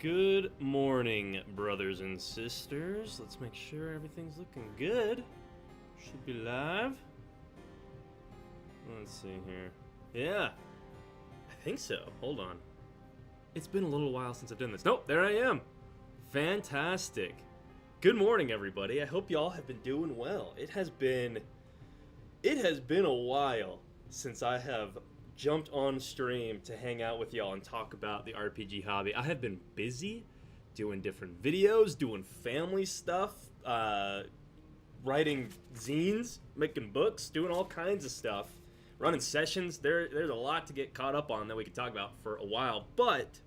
Good morning, brothers and sisters. Let's make sure everything's looking good. Should be live. Let's see here. Yeah, I think so. Hold on. It's been a little while since I've done this. Nope, there I am. Fantastic. Good morning, everybody. I hope y'all have been doing well. It has been a while since I have jumped on stream to hang out with y'all and talk about the RPG hobby. I have been busy doing different videos, doing family stuff, writing zines, making books, doing all kinds of stuff, running sessions. There's a lot to get caught up on that we could talk about for a while, but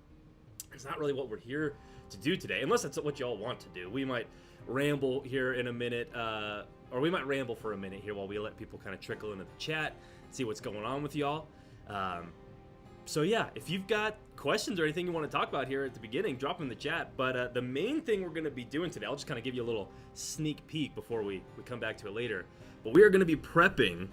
it's not really what we're here to do today, unless that's what y'all want to do. We might ramble here in a minute, or we might ramble for a minute here while we let people kind of trickle into the chat, see what's going on with y'all. So yeah, if you've got questions or anything you want to talk about here at the beginning, drop them in the chat. But the main thing we're going to be doing today, I'll just kind of give you a little sneak peek before we come back to it later. But we are going to be prepping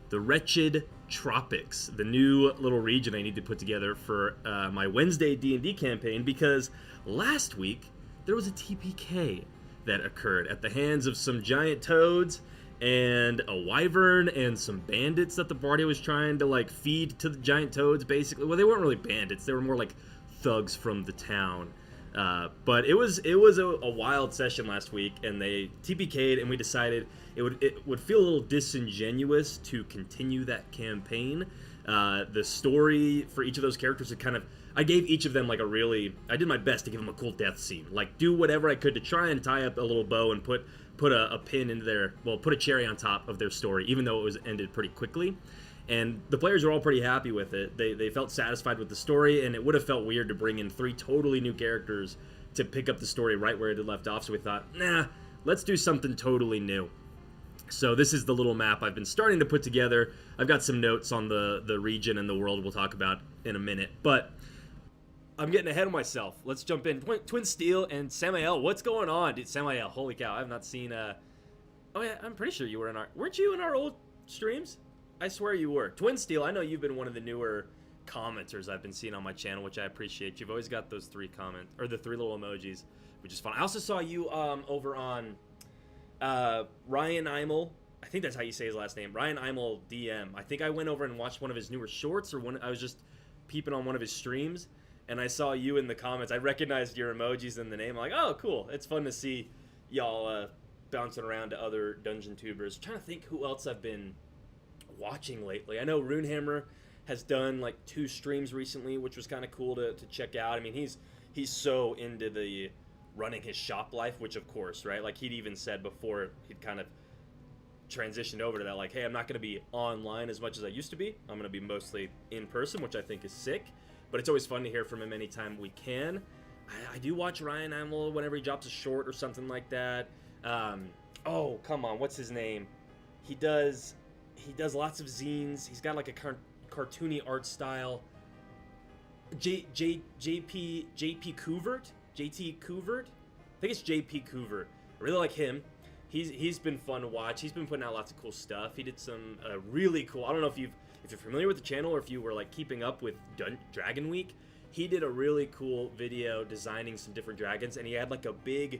the Retched Tropics, the new little region I need to put together for my Wednesday D&D campaign, because last week there was a TPK that occurred at the hands of some giant toads and a wyvern and some bandits that the party was trying to like feed to the giant toads, basically. Well, they weren't really bandits, they were more like thugs from the town. But it was a wild session last week, and they TPK'd, and we decided it would feel a little disingenuous to continue that campaign. The story for each of those characters had kind of, I gave each of them like I did my best to give them a cool death scene, like do whatever I could to try and tie up a little bow and put a pin into put a cherry on top of their story, even though it was ended pretty quickly. And the players were all pretty happy with it. They felt satisfied with the story, and it would have felt weird to bring in 3 totally new characters to pick up the story right where it had left off. So we thought, nah, let's do something totally new. So this is the little map I've been starting to put together. I've got some notes on the region and the world we'll talk about in a minute, but I'm getting ahead of myself. Let's jump in. Twin Steel and Samael, what's going on? Dude, Samael, holy cow, I have not seen, oh yeah, I'm pretty sure you were weren't you in our old streams? I swear you were. Twin Steel, I know you've been one of the newer commenters I've been seeing on my channel, which I appreciate. You've always got those 3 comments, or the 3 little emojis, which is fun. I also saw you over on Ryan Imel. I think that's how you say his last name. Ryan Imel DM. I think I went over and watched one of his newer shorts, or I was just peeping on one of his streams, and I saw you in the comments. I recognized your emojis and the name. I'm like, oh, cool. It's fun to see y'all bouncing around to other dungeon tubers. I'm trying to think who else I've been watching lately. I know Runehammer has done like 2 streams recently, which was kind of cool to check out. I mean, he's so into the running his shop life, which of course, right? Like he'd even said before he'd kind of transitioned over to that, like, hey, I'm not going to be online as much as I used to be. I'm going to be mostly in person, which I think is sick. But it's always fun to hear from him anytime we can. I do watch Ryan Amel whenever he drops a short or something like that. Oh, come on, what's his name? He does lots of zines. He's got like a cartoony art style. JP Couvert? JT Couvert? I think it's JP Couvert. I really like him. He's been fun to watch. He's been putting out lots of cool stuff. He did some really cool, I don't know if you're familiar with the channel or if you were like keeping up with Dragon Week. He did a really cool video designing some different dragons, and he had like a big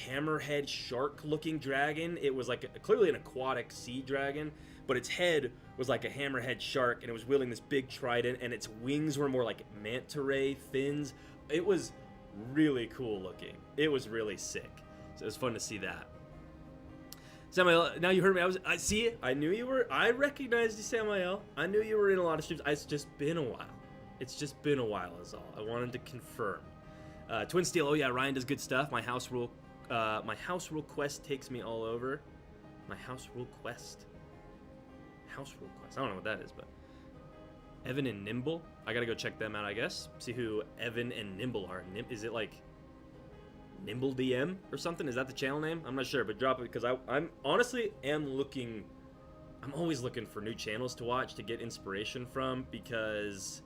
hammerhead shark looking dragon. It was like clearly an aquatic sea dragon, but its head was like a hammerhead shark, and it was wielding this big trident, and its wings were more like manta ray fins. It was really cool looking. It was really sick. So it was fun to see that. Samael, now you heard me. I see it. I knew you were. I recognized you, Samael. I knew you were in a lot of streams. It's just been a while. It's just been a while is all. I wanted to confirm. Twin Steel, oh yeah, Ryan does good stuff. My house rule quest takes me all over. My house rule quest. House rule quest. I don't know what that is, but Evan and Nimble. I gotta go check them out, I guess. See who Evan and Nimble are. Is it like Nimble DM or something? Is that the channel name? I'm not sure, but drop it, because I'm honestly I'm always looking for new channels to watch to get inspiration from, because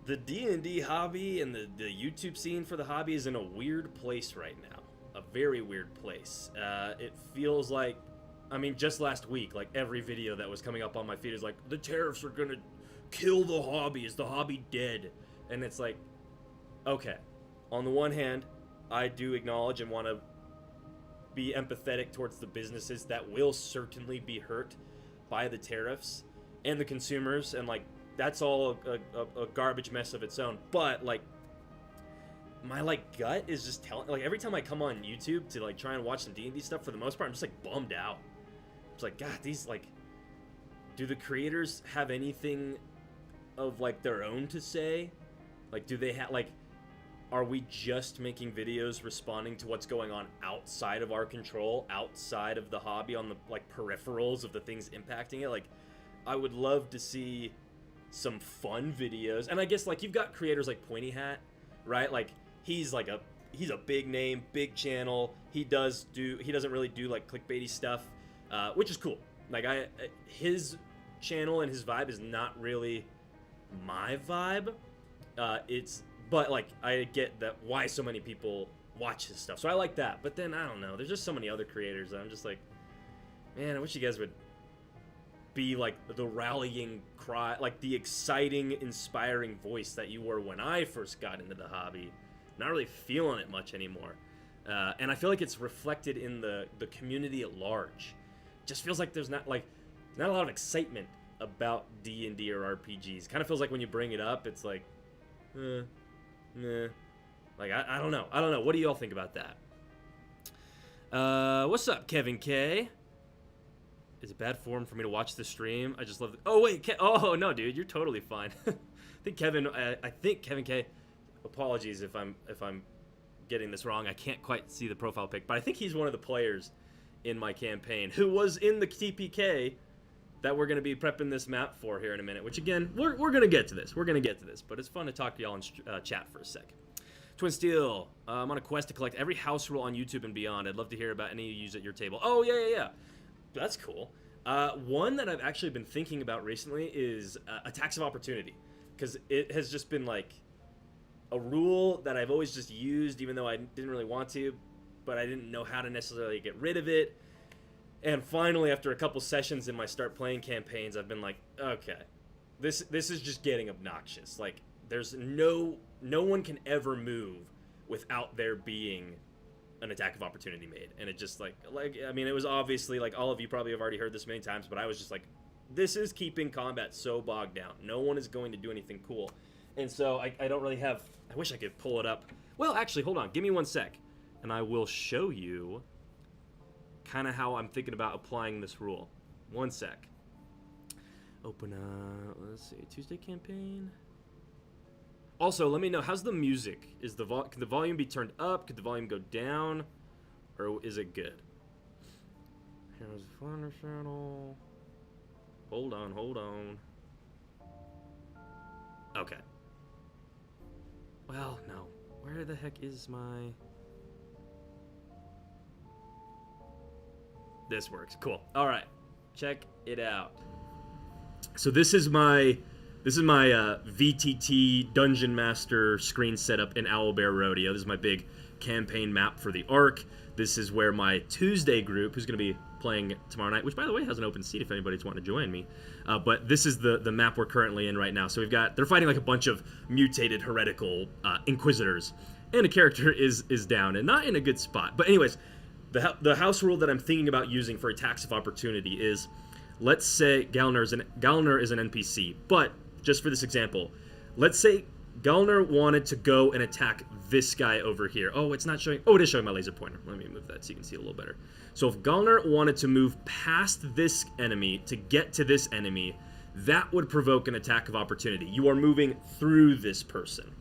the D&D hobby and the YouTube scene for the hobby is in a weird place right now. A very weird place. It feels like, I mean, just last week, like every video that was coming up on my feed is like, the tariffs are gonna kill the hobby. Is the hobby dead? And it's like, okay, on the one hand, I do acknowledge and want to be empathetic towards the businesses that will certainly be hurt by the tariffs and the consumers, and like that's all a garbage mess of its own. But like my like gut is just telling, like every time I come on YouTube to like try and watch some D&D stuff, for the most part I'm just like bummed out. It's like, God, these like, do the creators have anything of like their own to say? Like, do they have like, are we just making videos responding to what's going on outside of our control, outside of the hobby, on the like peripherals of the things impacting it? Like, I would love to see some fun videos. And I guess like you've got creators like Pointy Hat, right? Like he's a big name, big channel. He doesn't really do like clickbaity stuff, which is cool. Like his channel and his vibe is not really my vibe. But like I get that why so many people watch his stuff, so I like that. But then I don't know, there's just so many other creators that I'm just like, man, I wish you guys would be like the rallying cry, like the exciting, inspiring voice that you were when I first got into the hobby. Not really feeling it much anymore, and I feel like it's reflected in the community at large. Just feels like there's not a lot of excitement about D&D or RPGs. Kind of feels like when you bring it up, it's like, nah. Like, I don't know. What do you all think about that? What's up, Kevin K? Is it bad form for me to watch the stream? I just love it. Oh, wait. Oh, no, dude. You're totally fine. I think Kevin K, apologies if I'm getting this wrong. I can't quite see the profile pic, but I think he's one of the players in my campaign who was in the TPK that we're going to be prepping this map for here in a minute, which again, we're going to get to this. But it's fun to talk to y'all in chat for a sec. Twin Steel, I'm on a quest to collect every house rule on YouTube and beyond. I'd love to hear about any you use at your table. Oh, yeah. That's cool. One that I've actually been thinking about recently is attacks of opportunity, because it has just been like a rule that I've always just used, even though I didn't really want to, but I didn't know how to necessarily get rid of it. And finally, after a couple sessions in my start playing campaigns, I've been like, okay, this is just getting obnoxious. Like, there's no one can ever move without there being an attack of opportunity made. And it just like I mean, it was obviously like all of you probably have already heard this many times, but I was just like, this is keeping combat so bogged down. No one is going to do anything cool. And so I don't really have, I wish I could pull it up. Well, actually, hold on, give me one sec, and I will show you kind of how I'm thinking about applying this rule. One sec. Open let's see, Tuesday campaign. Also, let me know, how's the music? Is could the volume be turned up? Could the volume go down? Or is it good? Here's the Flutter channel. Hold on. Okay. Well, no. Where the heck is my... This works. Cool. All right. Check it out. So this is my VTT Dungeon Master screen setup in Owlbear Rodeo. This is my big campaign map for the Arc. This is where my Tuesday group, who's going to be playing tomorrow night, which by the way has an open seat if anybody's wanting to join me. But this is the map we're currently in right now. So they're fighting like a bunch of mutated heretical Inquisitors, and a character is down and not in a good spot. But anyways, the house rule that I'm thinking about using for attacks of opportunity is, let's say Galner is an NPC, but just for this example, let's say Galner wanted to go and attack this guy over here. Oh, it's not showing. Oh, it is showing my laser pointer. Let me move that so you can see it a little better. So if Galner wanted to move past this enemy to get to this enemy, that would provoke an attack of opportunity. You are moving through this person.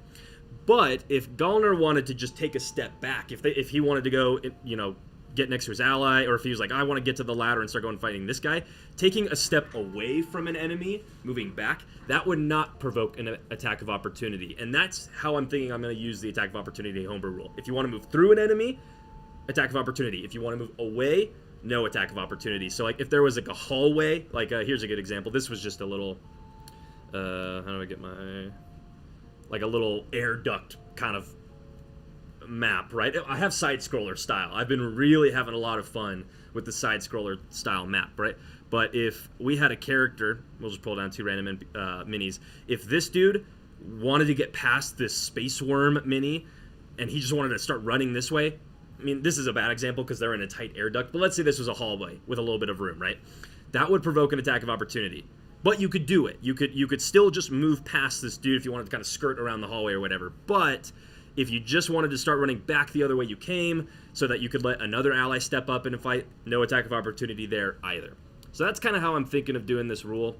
But if Galner wanted to just take a step back, if he wanted to go, get next to his ally, or if he was like, I want to get to the ladder and start going fighting this guy, taking a step away from an enemy, moving back, that would not provoke an attack of opportunity. And that's how I'm thinking I'm going to use the attack of opportunity homebrew rule. If you want to move through an enemy, attack of opportunity. If you want to move away, no attack of opportunity. So like if there was like a hallway, like here's a good example. This was just a little, how do I get my, like a little air duct kind of map, right? I have side-scroller style. I've been really having a lot of fun with the side-scroller style map, right? But if we had a character, we'll just pull down two random minis. If this dude wanted to get past this space worm mini and he just wanted to start running this way. I mean, this is a bad example because they're in a tight air duct, but let's say this was a hallway with a little bit of room, right? That would provoke an attack of opportunity. But you could do it. You could still just move past this dude if you wanted to kind of skirt around the hallway or whatever. But if you just wanted to start running back the other way you came so that you could let another ally step up in a fight, no attack of opportunity there either. So that's kind of how I'm thinking of doing this rule.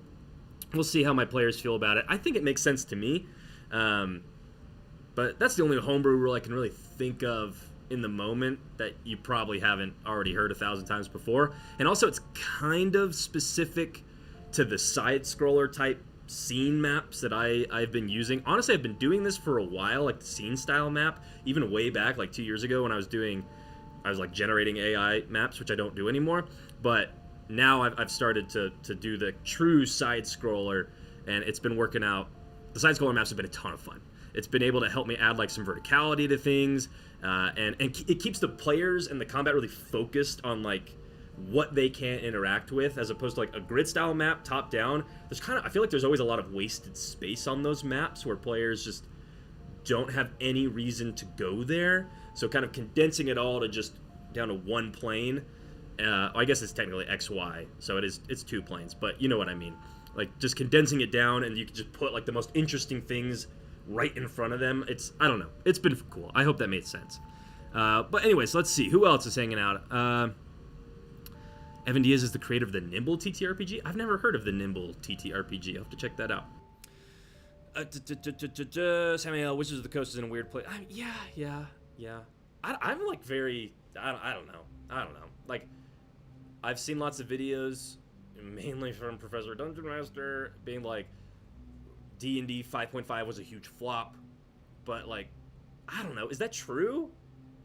We'll see how my players feel about it. I think it makes sense to me. But that's the only homebrew rule I can really think of in the moment that you probably haven't already heard 1,000 times before. And also it's kind of specific to the side-scroller type scene maps that I've been using. Honestly, I've been doing this for a while, like the scene style map, even way back, like 2 years ago when I was like generating AI maps, which I don't do anymore. But now I've started to do the true side-scroller, and it's been working out. The side-scroller maps have been a ton of fun. It's been able to help me add like some verticality to things, and it keeps the players and the combat really focused on like what they can interact with, as opposed to like a grid style map top down. I feel like there's always a lot of wasted space on those maps where players just don't have any reason to go there. So kind of condensing it all to just down to one plane. I guess it's technically XY, so it's 2 planes, but you know what I mean. Like just condensing it down, and you can just put like the most interesting things right in front of them. I don't know. It's been cool. I hope that made sense. But anyways, let's see. Who else is hanging out? Evan Diaz is the creator of the Nimble TTRPG. I've never heard of the Nimble TTRPG. I'll have to check that out. Samuel, Wizards of the Coast is in a weird place. Yeah. I'm like very... I don't know. Like, I've seen lots of videos, mainly from Professor Dungeon Master, being like, D&D 5.5 was a huge flop. But, like, I don't know. Is that true?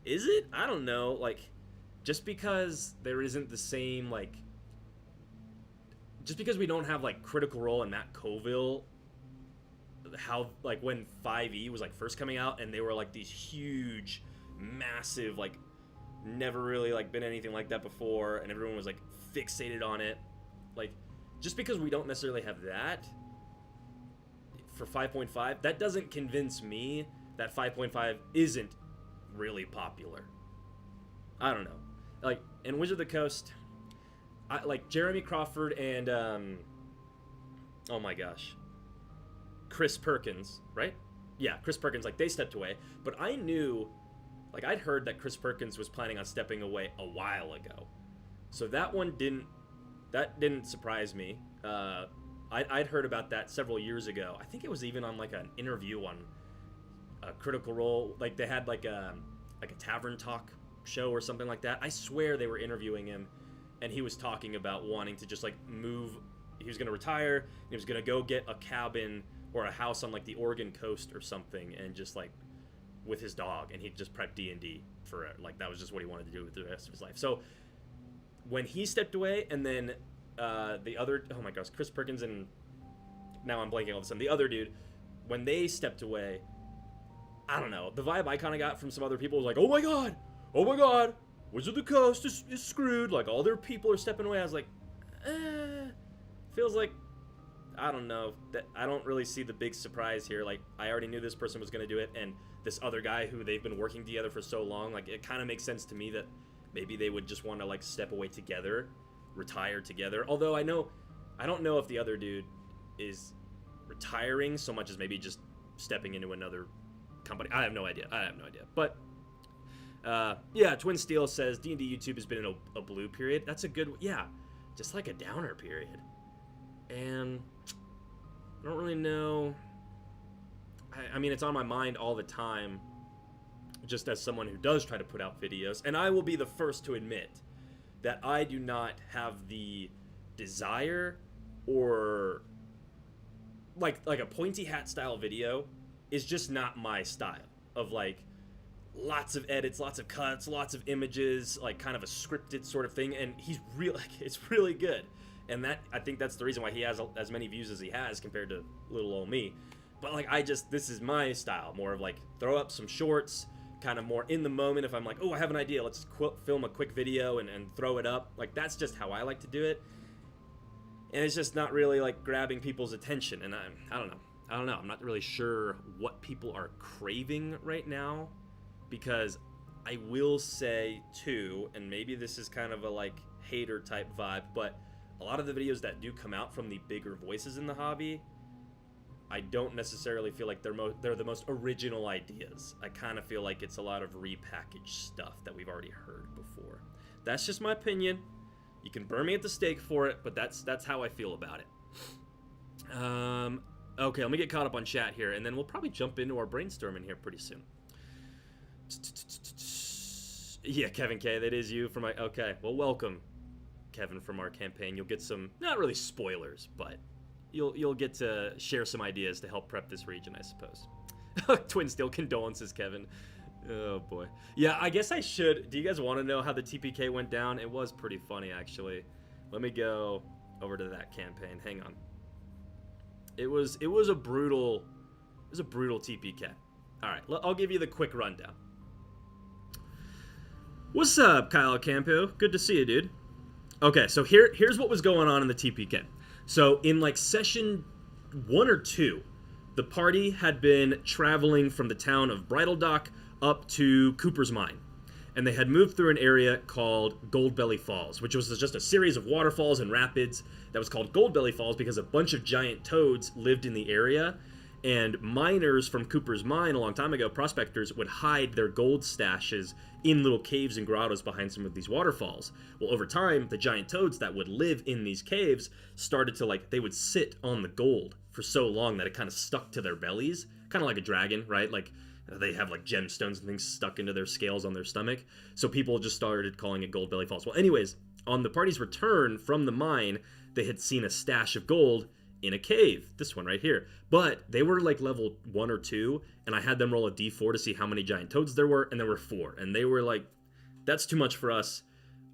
Is it? I don't know. Like... Just because there isn't the same, like... Just because we don't have, like, Critical Role and Matt Colville... How, like, when 5e was, like, first coming out, and they were, like, these huge, massive, like... Never really, like, been anything like that before, and everyone was, like, fixated on it. Like, just because we don't necessarily have that... For 5.5, that doesn't convince me that 5.5 isn't really popular. I don't know. Like, in Wizard of the Coast, like, Jeremy Crawford and, oh my gosh, Chris Perkins, right? Yeah, Chris Perkins, like, they stepped away. But I knew, like, I'd heard that Chris Perkins was planning on stepping away a while ago. So that one didn't surprise me. I'd heard about that several years ago. I think it was even on, like, an interview on Critical Role. Like, they had, like a tavern talk show or something like that. I swear they were interviewing him, and he was talking about wanting to just like move. He was going to retire, and he was going to go get a cabin or a house on like the Oregon coast or something, and just like with his dog, and he'd just prep D&D for it. Like that was just what he wanted to do with the rest of his life. So when he stepped away, and then the other, oh my gosh, Chris Perkins and now I'm blanking all of a sudden, the other dude, when they stepped away, I don't know, the vibe I kind of got from some other people was like, oh my god, Wizard of the Coast is screwed. Like, all their people are stepping away. I was like, feels like, I don't know. That I don't really see the big surprise here. Like, I already knew this person was going to do it, and this other guy who they've been working together for so long, like, it kind of makes sense to me that maybe they would just want to, like, step away together, retire together. Although I don't know if the other dude is retiring so much as maybe just stepping into another company. I have no idea. But yeah, Twin Steel says D&D YouTube has been in a blue period. That's a good, yeah, just like a downer period. And I don't really know. I mean, it's on my mind all the time, just as someone who does try to put out videos. And I will be the first to admit that I do not have the desire, or like a pointy hat style video is just not my style of, like, lots of edits, lots of cuts, lots of images, like kind of a scripted sort of thing. And he's really, like, it's really good. And that, I think that's the reason why he has as many views as he has compared to little old me. But, like, this is my style, more of, like, throw up some shorts, kind of more in the moment. If I'm like, oh, I have an idea, let's film a quick video and throw it up. Like, that's just how I like to do it. And it's just not really, like, grabbing people's attention. And I don't know. I'm not really sure what people are craving right now. because I will say too, and maybe this is kind of a like hater type vibe, but a lot of the videos that do come out from the bigger voices in the hobby, I don't necessarily feel like they're the most original ideas. I kind of feel like it's a lot of repackaged stuff that we've already heard before. That's just my opinion. You can burn me at the stake for it, but that's how I feel about it. Okay, let me get caught up on chat here, and then we'll probably jump into our brainstorming here pretty soon. Yeah, Kevin K, that is you from my... Okay, well, welcome, Kevin, from our campaign. You'll get some, not really spoilers, but you'll get to share some ideas to help prep this region, I suppose. Twin Steel condolences, Kevin. Oh, boy. Yeah, I guess I should... Do you guys want to know how the TPK went down? It was pretty funny, actually. Let me go over to that campaign. Hang on. It was a brutal TPK. All right, I'll give you the quick rundown. What's up, Kyle Campo? Good to see you, dude. Okay, so here's what was going on in the TPK. So in like session 1 or 2, the party had been traveling from the town of Bridledock up to Cooper's Mine. And they had moved through an area called Goldbelly Falls, which was just a series of waterfalls and rapids that was called Goldbelly Falls because a bunch of giant toads lived in the area. And miners from Cooper's Mine a long time ago, prospectors, would hide their gold stashes in little caves and grottos behind some of these waterfalls. Well, over time, the giant toads that would live in these caves started to, like, they would sit on the gold for so long that it kind of stuck to their bellies. Kind of like a dragon, right? Like, they have, like, gemstones and things stuck into their scales on their stomach. So people just started calling it Goldbelly Falls. Well, anyways, on the party's return from the mine, they had seen a stash of gold in a cave, this one right here. But they were like level 1 or 2, and I had them roll a d4 to see how many giant toads there were, and there were 4. And they were like, that's too much for us.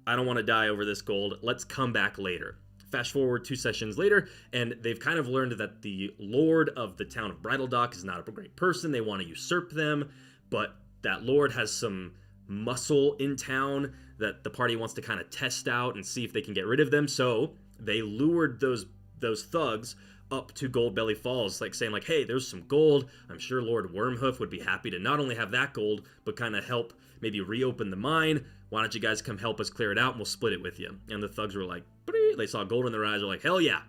I don't want to die over this gold. Let's come back later. Fast forward 2 sessions later, and they've kind of learned that the lord of the town of Bridledock is not a great person. They want to usurp them, but that lord has some muscle in town that the party wants to kind of test out and see if they can get rid of them. So they lured those thugs up to Goldbelly Falls, like saying like, hey, there's some gold. I'm sure Lord Wormhoof would be happy to not only have that gold, but kind of help maybe reopen the mine. Why don't you guys come help us clear it out and we'll split it with you? And the thugs were like, they saw gold in their eyes. They're like, hell yeah.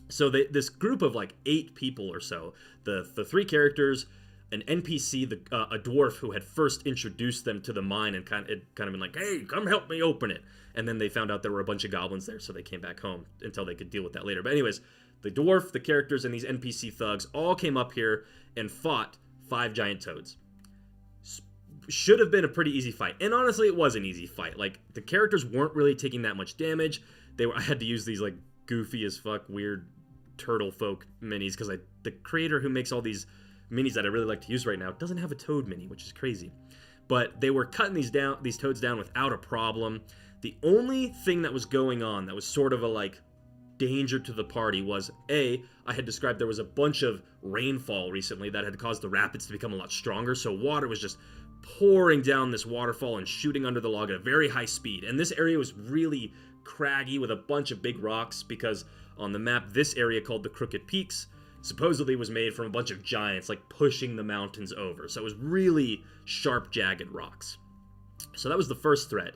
So this group of like 8 people or so, the 3 characters, an NPC, a dwarf who had first introduced them to the mine and kind of been like, hey, come help me open it. And then they found out there were a bunch of goblins there, so they came back home until they could deal with that later. But anyways, the dwarf, the characters, and these NPC thugs all came up here and fought 5 giant toads. Should have been a pretty easy fight. And honestly, it was an easy fight. Like, the characters weren't really taking that much damage. I had to use these, like, goofy as fuck, weird turtle folk minis, because the creator who makes all these minis that I really like to use right now doesn't have a toad mini, which is crazy. But they were cutting these toads down without a problem. The only thing that was going on that was sort of a, like, danger to the party was, I had described there was a bunch of rainfall recently that had caused the rapids to become a lot stronger, so water was just pouring down this waterfall and shooting under the log at a very high speed. And this area was really craggy with a bunch of big rocks because on the map, this area called the Crooked Peaks supposedly was made from a bunch of giants, like, pushing the mountains over. So it was really sharp, jagged rocks. So that was the first threat.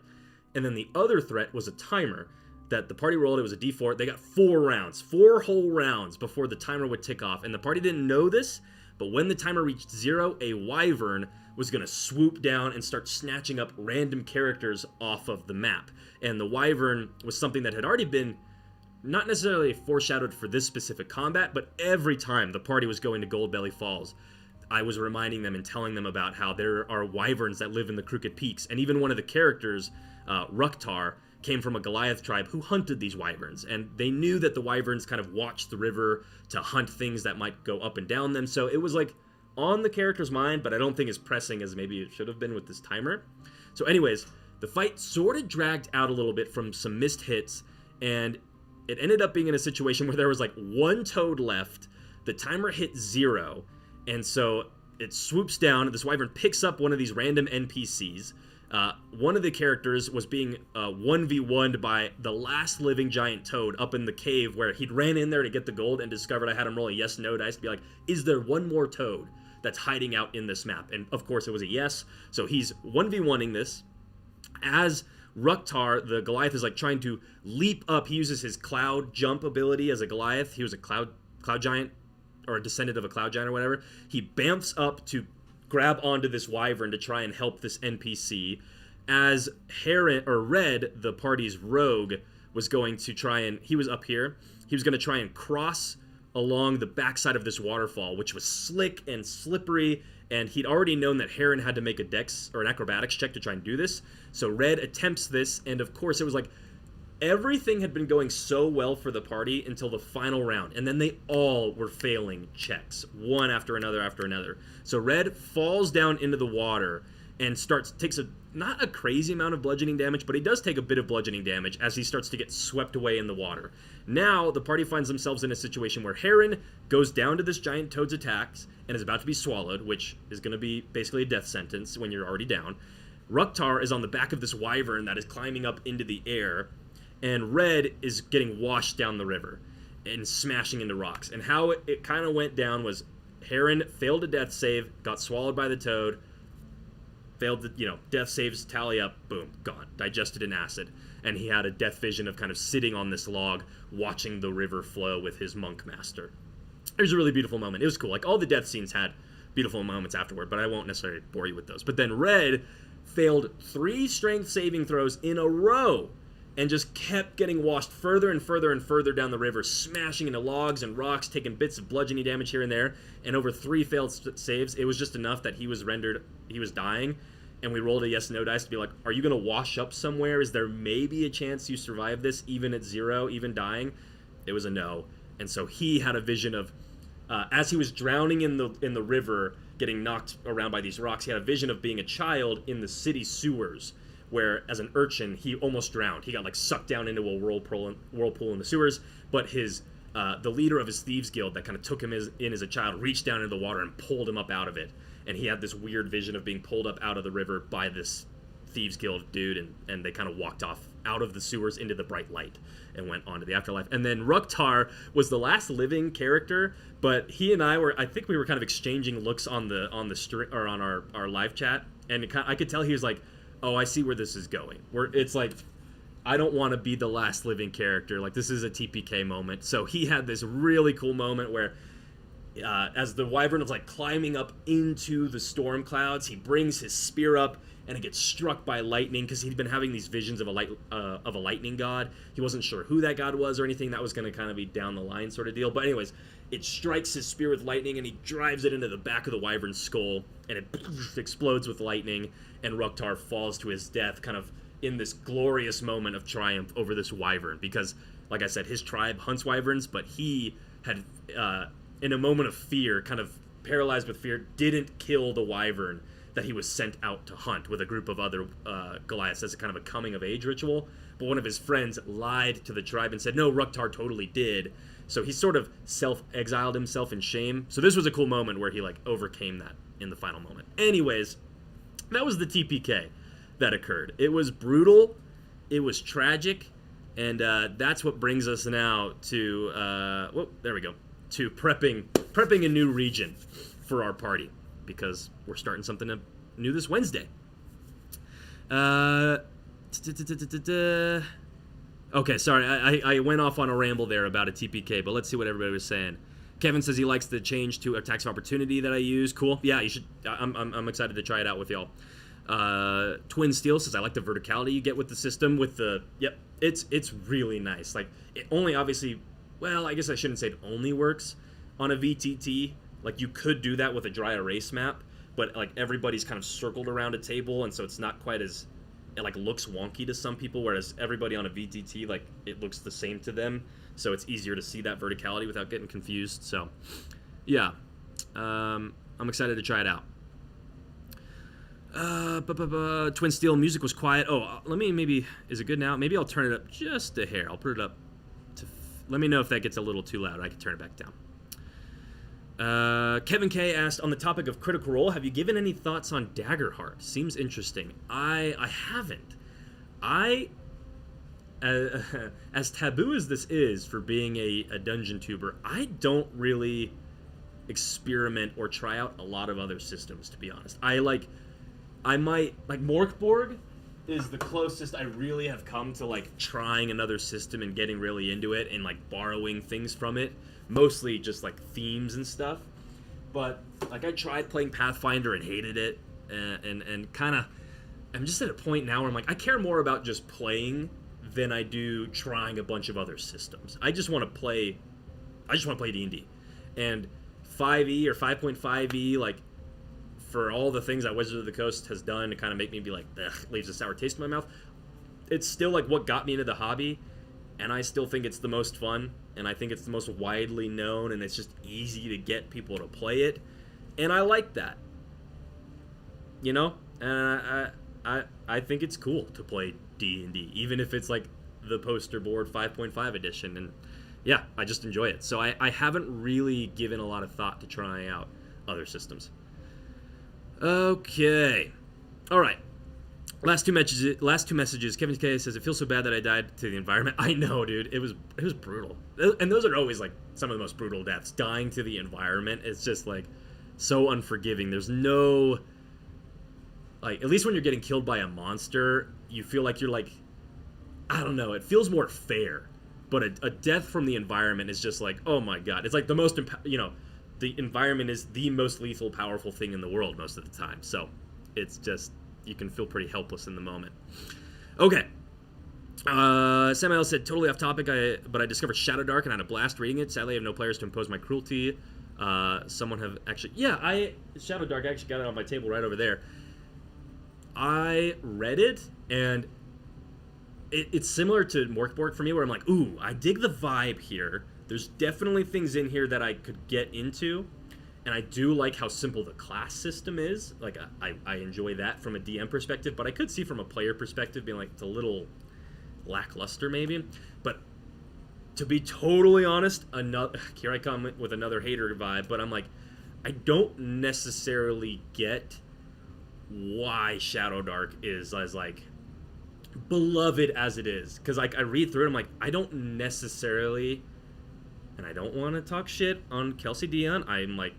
And then the other threat was a timer that the party rolled. It was a d4. They got 4 whole rounds before the timer would tick off. And the party didn't know this, but when the timer reached 0, a wyvern was going to swoop down and start snatching up random characters off of the map. And the wyvern was something that had already been not necessarily foreshadowed for this specific combat, but every time the party was going to Goldbelly Falls, I was reminding them and telling them about how there are wyverns that live in the Crooked Peaks. And even one of the characters, Ruktar, came from a Goliath tribe who hunted these wyverns. And they knew that the wyverns kind of watched the river to hunt things that might go up and down them. So it was like on the character's mind, but I don't think as pressing as maybe it should have been with this timer. So anyways, the fight sort of dragged out a little bit from some missed hits, and it ended up being in a situation where there was like 1 toad left. The timer hit 0, and so it swoops down, and this wyvern picks up one of these random NPCs. One of the characters was being 1v1'd by the last living giant toad up in the cave where he'd ran in there to get the gold and discovered I had him roll a yes-no dice to be like, is there one more toad? that's hiding out in this map. And of course it was a yes. So he's 1v1ing this. As Ruktar, the Goliath, is like trying to leap up. He uses his cloud jump ability as a Goliath. He was a cloud giant, or a descendant of a cloud giant or whatever. He bamfs up to grab onto this wyvern to try and help this NPC. As Red, the party's rogue, was going to try and, he was up here, he was going to try and cross along the backside of this waterfall, which was slick and slippery, and he'd already known that Heron had to make a dex or an acrobatics check to try and do this. So Red attempts this, and of course it was like everything had been going so well for the party until the final round, and then they all were failing checks, one after another after another. So Red falls down into the water and takes not a crazy amount of bludgeoning damage, but he does take a bit of bludgeoning damage as he starts to get swept away in the water. Now, the party finds themselves in a situation where Heron goes down to this giant toad's attacks and is about to be swallowed, which is going to be basically a death sentence when you're already down. Ruktar is on the back of this wyvern that is climbing up into the air, and Red is getting washed down the river and smashing into rocks. And how it kind of went down was Heron failed a death save, got swallowed by the toad, failed to, death saves tally up, boom, gone, digested in acid. And he had a death vision of kind of sitting on this log, watching the river flow with his monk master. It was a really beautiful moment. It was cool. Like, all the death scenes had beautiful moments afterward, but I won't necessarily bore you with those. But then Red failed 3 strength saving throws in a row and just kept getting washed further and further and further down the river, smashing into logs and rocks, taking bits of bludgeoning damage here and there. And over 3 failed saves, it was just enough that he was dying. And we rolled a yes/no dice to be like, are you going to wash up somewhere? Is there maybe a chance you survive this, even at 0, even dying? It was a no. And so he had a vision of, as he was drowning in the river, getting knocked around by these rocks, he had a vision of being a child in the city sewers, where as an urchin, he almost drowned. He got like sucked down into a whirlpool in the sewers, but the leader of his thieves guild that kind of took him in as a child reached down into the water and pulled him up out of it. And he had this weird vision of being pulled up out of the river by this thieves guild dude, and they kind of walked off out of the sewers into the bright light and went on to the afterlife. And then Ruktar was the last living character, but he and I think we were kind of exchanging looks on the stream or on our live chat, and I could tell he was like, oh, I see where this is going. It's like, I don't want to be the last living character. Like, this is a TPK moment. So he had this really cool moment where, as the wyvern was like climbing up into the storm clouds, he brings his spear up and it gets struck by lightning, because he'd been having these visions of a lightning god. He wasn't sure who that god was or anything. That was going to kind of be down the line sort of deal. But anyways, it strikes his spear with lightning and he drives it into the back of the wyvern's skull, and it explodes with lightning, and Ruktar falls to his death kind of in this glorious moment of triumph over this wyvern, because, like I said, his tribe hunts wyverns, but he had, in a moment of fear, kind of paralyzed with fear, didn't kill the wyvern that he was sent out to hunt with a group of other Goliaths as a kind of a coming-of-age ritual. But one of his friends lied to the tribe and said, no, Ruktar totally did. So he sort of self-exiled himself in shame. So this was a cool moment where he like overcame that in the final moment. Anyways, that was the TPK that occurred. It was brutal. It was tragic. And that's what brings us now to, there we go, to prepping a new region for our party, because we're starting something new this Wednesday. Okay, sorry, I went off on a ramble there about a TPK, but let's see what everybody was saying. Kevin says he likes the change to attacks of opportunity that I use. Cool. Yeah, you should. I'm excited to try it out with y'all. Twin Steel says I like the verticality you get with the system. With the it's really nice. Like, it only obviously, well, I guess I shouldn't say it only works on a VTT. Like, you could do that with a dry erase map, but like everybody's kind of circled around a table, and so it's not quite as, it like looks wonky to some people, whereas everybody on a VTT, like, it looks the same to them, so it's easier to see that verticality without getting confused. So yeah, I'm excited to try it out. Twin Steel music was quiet. Let me, maybe, is it good now? Maybe I'll turn it up just a hair. I'll put it up to, let me know if that gets a little too loud. I can turn it back down. Kevin K asked, on the topic of Critical Role, have you given any thoughts on Daggerheart? Seems interesting. I haven't. As taboo as this is for being a dungeon tuber, I don't really experiment or try out a lot of other systems, to be honest. I might, like, Morkborg is the closest I really have come to, like, trying another system and getting really into it and, like, borrowing things from it. Mostly just, like, themes and stuff. But, like, I tried playing Pathfinder and hated it. And kind of, I'm just at a point now where I'm like, I care more about just playing than I do trying a bunch of other systems. I just want to play D&D. And 5e or 5.5e, like, for all the things that Wizards of the Coast has done to kind of make me be like, ugh, leaves a sour taste in my mouth, it's still, like, what got me into the hobby, and I still think it's the most fun, and I think it's the most widely known, and it's just easy to get people to play it, and I like that. You know? And I think it's cool to play D&D, even if it's, like, the poster board 5.5 edition, and yeah, I just enjoy it. So I haven't really given a lot of thought to trying out other systems. Okay. All right. Last two messages. Kevin K says, it feels so bad that I died to the environment. I know, dude. It was brutal. And those are always, like, some of the most brutal deaths. Dying to the environment. It's just, like, so unforgiving. There's no, like, at least when you're getting killed by a monster, you feel like you're, like, I don't know. It feels more fair. But a death from the environment is just like, oh my god. It's like the most, the environment is the most lethal, powerful thing in the world most of the time. So it's just, you can feel pretty helpless in the moment. Okay. Samuel said, totally off topic, but I discovered Shadow Dark and had a blast reading it. Sadly, I have no players to impose my cruelty. Someone have actually, Shadow Dark, I actually got it on my table right over there. I read it, and it's similar to Morkborg for me, where I'm like, ooh, I dig the vibe here. There's definitely things in here that I could get into, and I do like how simple the class system is. Like, I enjoy that from a DM perspective, but I could see from a player perspective being like, it's a little lackluster maybe. But to be totally honest, here I come with another hater vibe, but I'm like, I don't necessarily get why Shadow Dark is as, like, beloved as it is, because, like, I read through it, I'm like, I don't necessarily, and I don't want to talk shit on Kelsey Dion. I'm, like,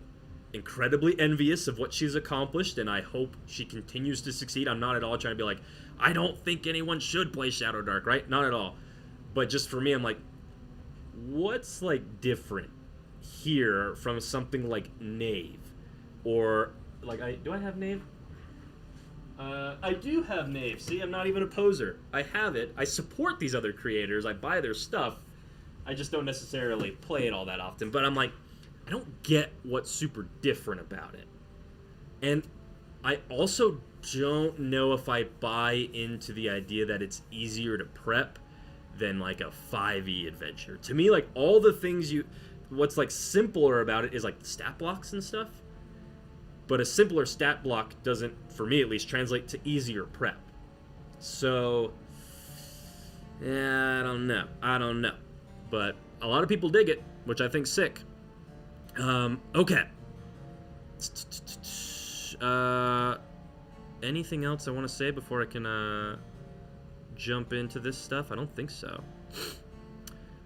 incredibly envious of what she's accomplished, and I hope she continues to succeed. I'm not at all trying to be like, I don't think anyone should play Shadow Dark, right? Not at all. But just for me, I'm like, what's, like, different here from something like Knave? Or, like, do I have Knave? I do have Knave. See, I'm not even a poser. I have it. I support these other creators. I buy their stuff. I just don't necessarily play it all that often. But I'm like, I don't get what's super different about it. And I also don't know if I buy into the idea that it's easier to prep than, like, a 5e adventure. To me, like, all the things what's, like, simpler about it is, like, the stat blocks and stuff. But a simpler stat block doesn't, for me at least, translate to easier prep. So, yeah, I don't know. But a lot of people dig it, which I think's sick. Okay. Anything else I want to say before I can jump into this stuff? I don't think so.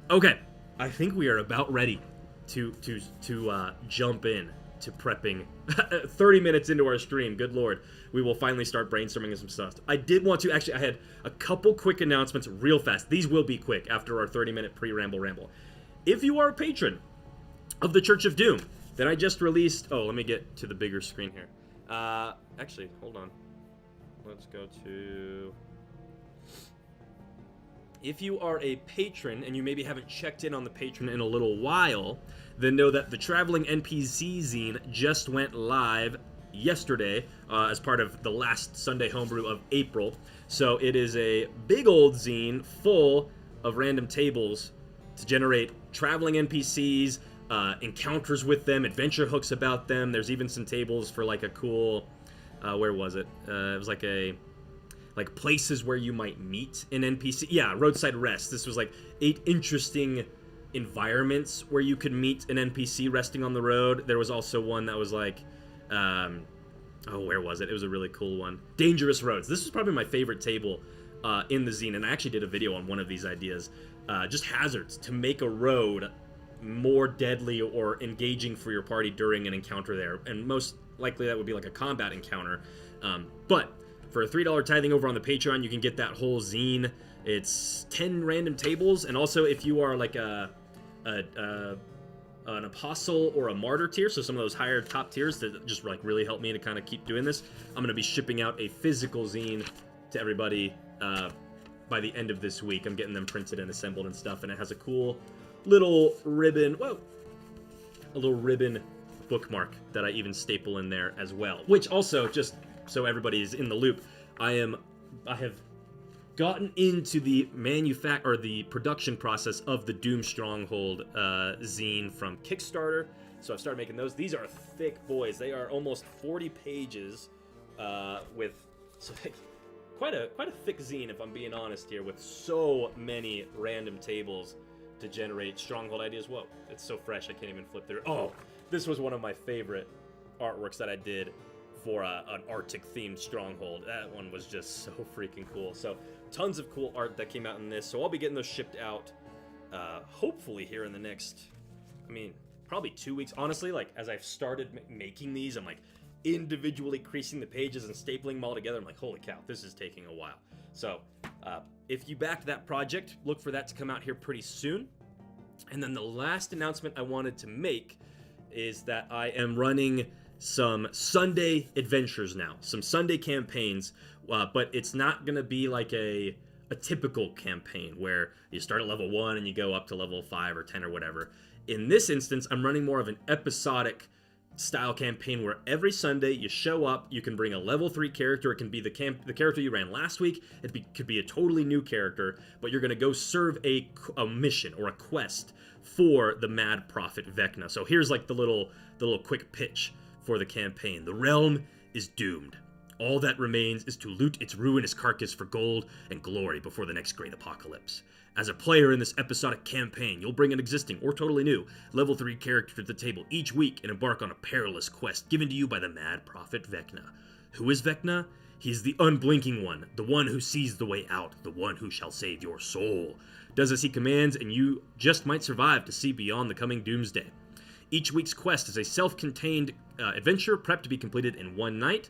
Okay, I think we are about ready to jump in to prepping. 30 minutes into our stream, good lord, we will finally start brainstorming some stuff. I did want to, actually, I had a couple quick announcements real fast. These will be quick after our 30-minute pre-ramble. If you are a patron of the Church of Doom, then I just released, let me get to the bigger screen here. Actually, hold on. Let's go to... If you are a patron, and you maybe haven't checked in on the patron in a little while, then know that the Traveling NPC zine just went live yesterday as part of the last Sunday homebrew of April. So it is a big old zine full of random tables to generate traveling NPCs, encounters with them, adventure hooks about them. There's even some tables for, like, a cool, where was it? It was like places where you might meet an NPC. Yeah, Roadside Rest. This was like 8 interesting environments where you could meet an NPC resting on the road. There was also one that was like, where was it? It was a really cool one. Dangerous Roads. This was probably my favorite table in the zine, and I actually did a video on one of these ideas. Just hazards to make a road more deadly or engaging for your party during an encounter there. And most likely that would be like a combat encounter. But for a $3 tithing over on the Patreon, you can get that whole zine. It's 10 random tables, and also if you are like an apostle or a martyr tier, so some of those higher top tiers that just like really help me to kind of keep doing this, I'm going to be shipping out a physical zine to everybody by the end of this week. I'm getting them printed and assembled and stuff, and it has a cool little ribbon, a little ribbon bookmark that I even staple in there as well. Which also, just so everybody is in the loop, I have gotten into the the production process of the Doom Stronghold zine from Kickstarter. So I've started making those. These are thick boys. They are almost 40 pages with quite a thick zine, if I'm being honest here, with so many random tables to generate Stronghold ideas. Whoa, it's so fresh I can't even flip through. Oh, this was one of my favorite artworks that I did for an Arctic themed Stronghold. That one was just so freaking cool. So tons of cool art that came out in this. So I'll be getting those shipped out hopefully here in the next, probably 2 weeks. Honestly, like as I've started making these, I'm like individually creasing the pages and stapling them all together. I'm like, holy cow, this is taking a while. So if you backed that project, look for that to come out here pretty soon. And then the last announcement I wanted to make is that I am running some Sunday adventures now, some Sunday campaigns, but it's not going to be like a typical campaign where you start at level 1 and you go up to level 5 or 10 or whatever. In this instance, I'm running more of an episodic style campaign where every Sunday you show up, you can bring a level 3 character. It can be the character you ran last week. Could be a totally new character, but you're going to go serve a mission or a quest for the Mad Prophet Vecna. So here's like the little quick pitch for the campaign. The realm is doomed. All that remains is to loot its ruinous carcass for gold and glory before the next great apocalypse. As a player in this episodic campaign, you'll bring an existing or totally new level 3 character to the table each week and embark on a perilous quest given to you by the Mad Prophet Vecna. Who is Vecna? He's the unblinking one, the one who sees the way out, the one who shall save your soul. Does as he commands, and you just might survive to see beyond the coming Doomsday. Each week's quest is a self-contained adventure prepped to be completed in one night.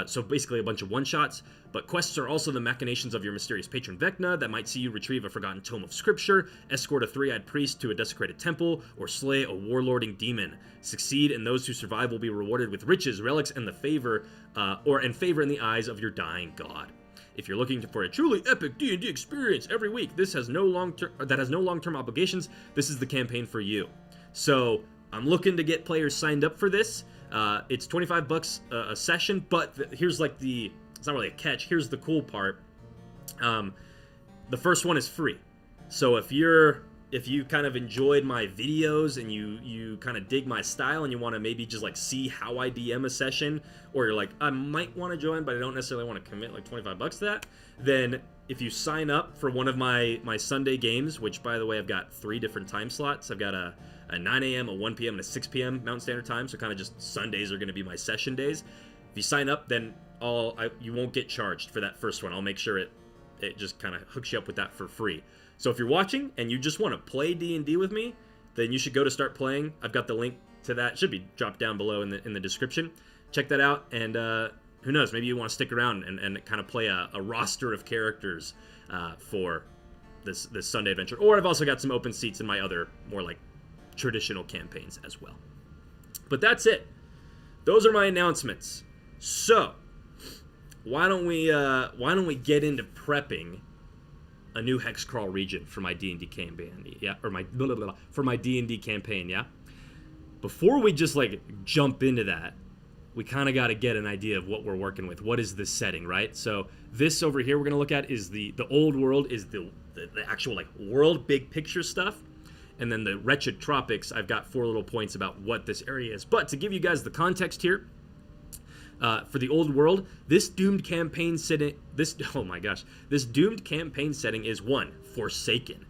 So basically a bunch of one-shots. But quests are also the machinations of your mysterious patron Vecna that might see you retrieve a forgotten tome of scripture, escort a three-eyed priest to a desecrated temple, or slay a warlording demon. Succeed, and those who survive will be rewarded with riches, relics, and favor in the eyes of your dying god. If you're looking for a truly epic D&D experience every week, that has no long-term obligations, this is the campaign for you. So I'm looking to get players signed up for this. It's $25 a session, but here's like it's not really a catch. Here's the cool part. The first one is free. So if you kind of enjoyed my videos and you kind of dig my style and you want to maybe just like see how I DM a session, or you're like, I might want to join, but I don't necessarily want to commit like $25 to that, then if you sign up for one of my Sunday games, which by the way, I've got 3 different time slots. I've got a 9 a.m., a 1 p.m., and a 6 p.m. Mountain Standard Time, so kind of just Sundays are going to be my session days. If you sign up, then you won't get charged for that first one. I'll make sure it just kind of hooks you up with that for free. So if you're watching and you just want to play D&D with me, then you should go to Start Playing. I've got the link to that. It should be dropped down below in the description. Check that out, and who knows, maybe you want to stick around and kind of play a roster of characters for this Sunday adventure. Or I've also got some open seats in my other more like traditional campaigns as well. But that's it. Those are my announcements. So why don't we get into prepping a new hex crawl region for my D&D campaign, yeah, or for my D&D campaign, yeah. Before we just like jump into that, we kind of got to get an idea of what we're working with. What is this setting, right? So this over here we're gonna look at is the old world, is the actual like world big picture stuff. And then the Retched Tropics, I've got 4 little points about what this area is. But to give you guys the context here, for the old world, this doomed campaign setting, this doomed campaign setting is 1, Forsaken.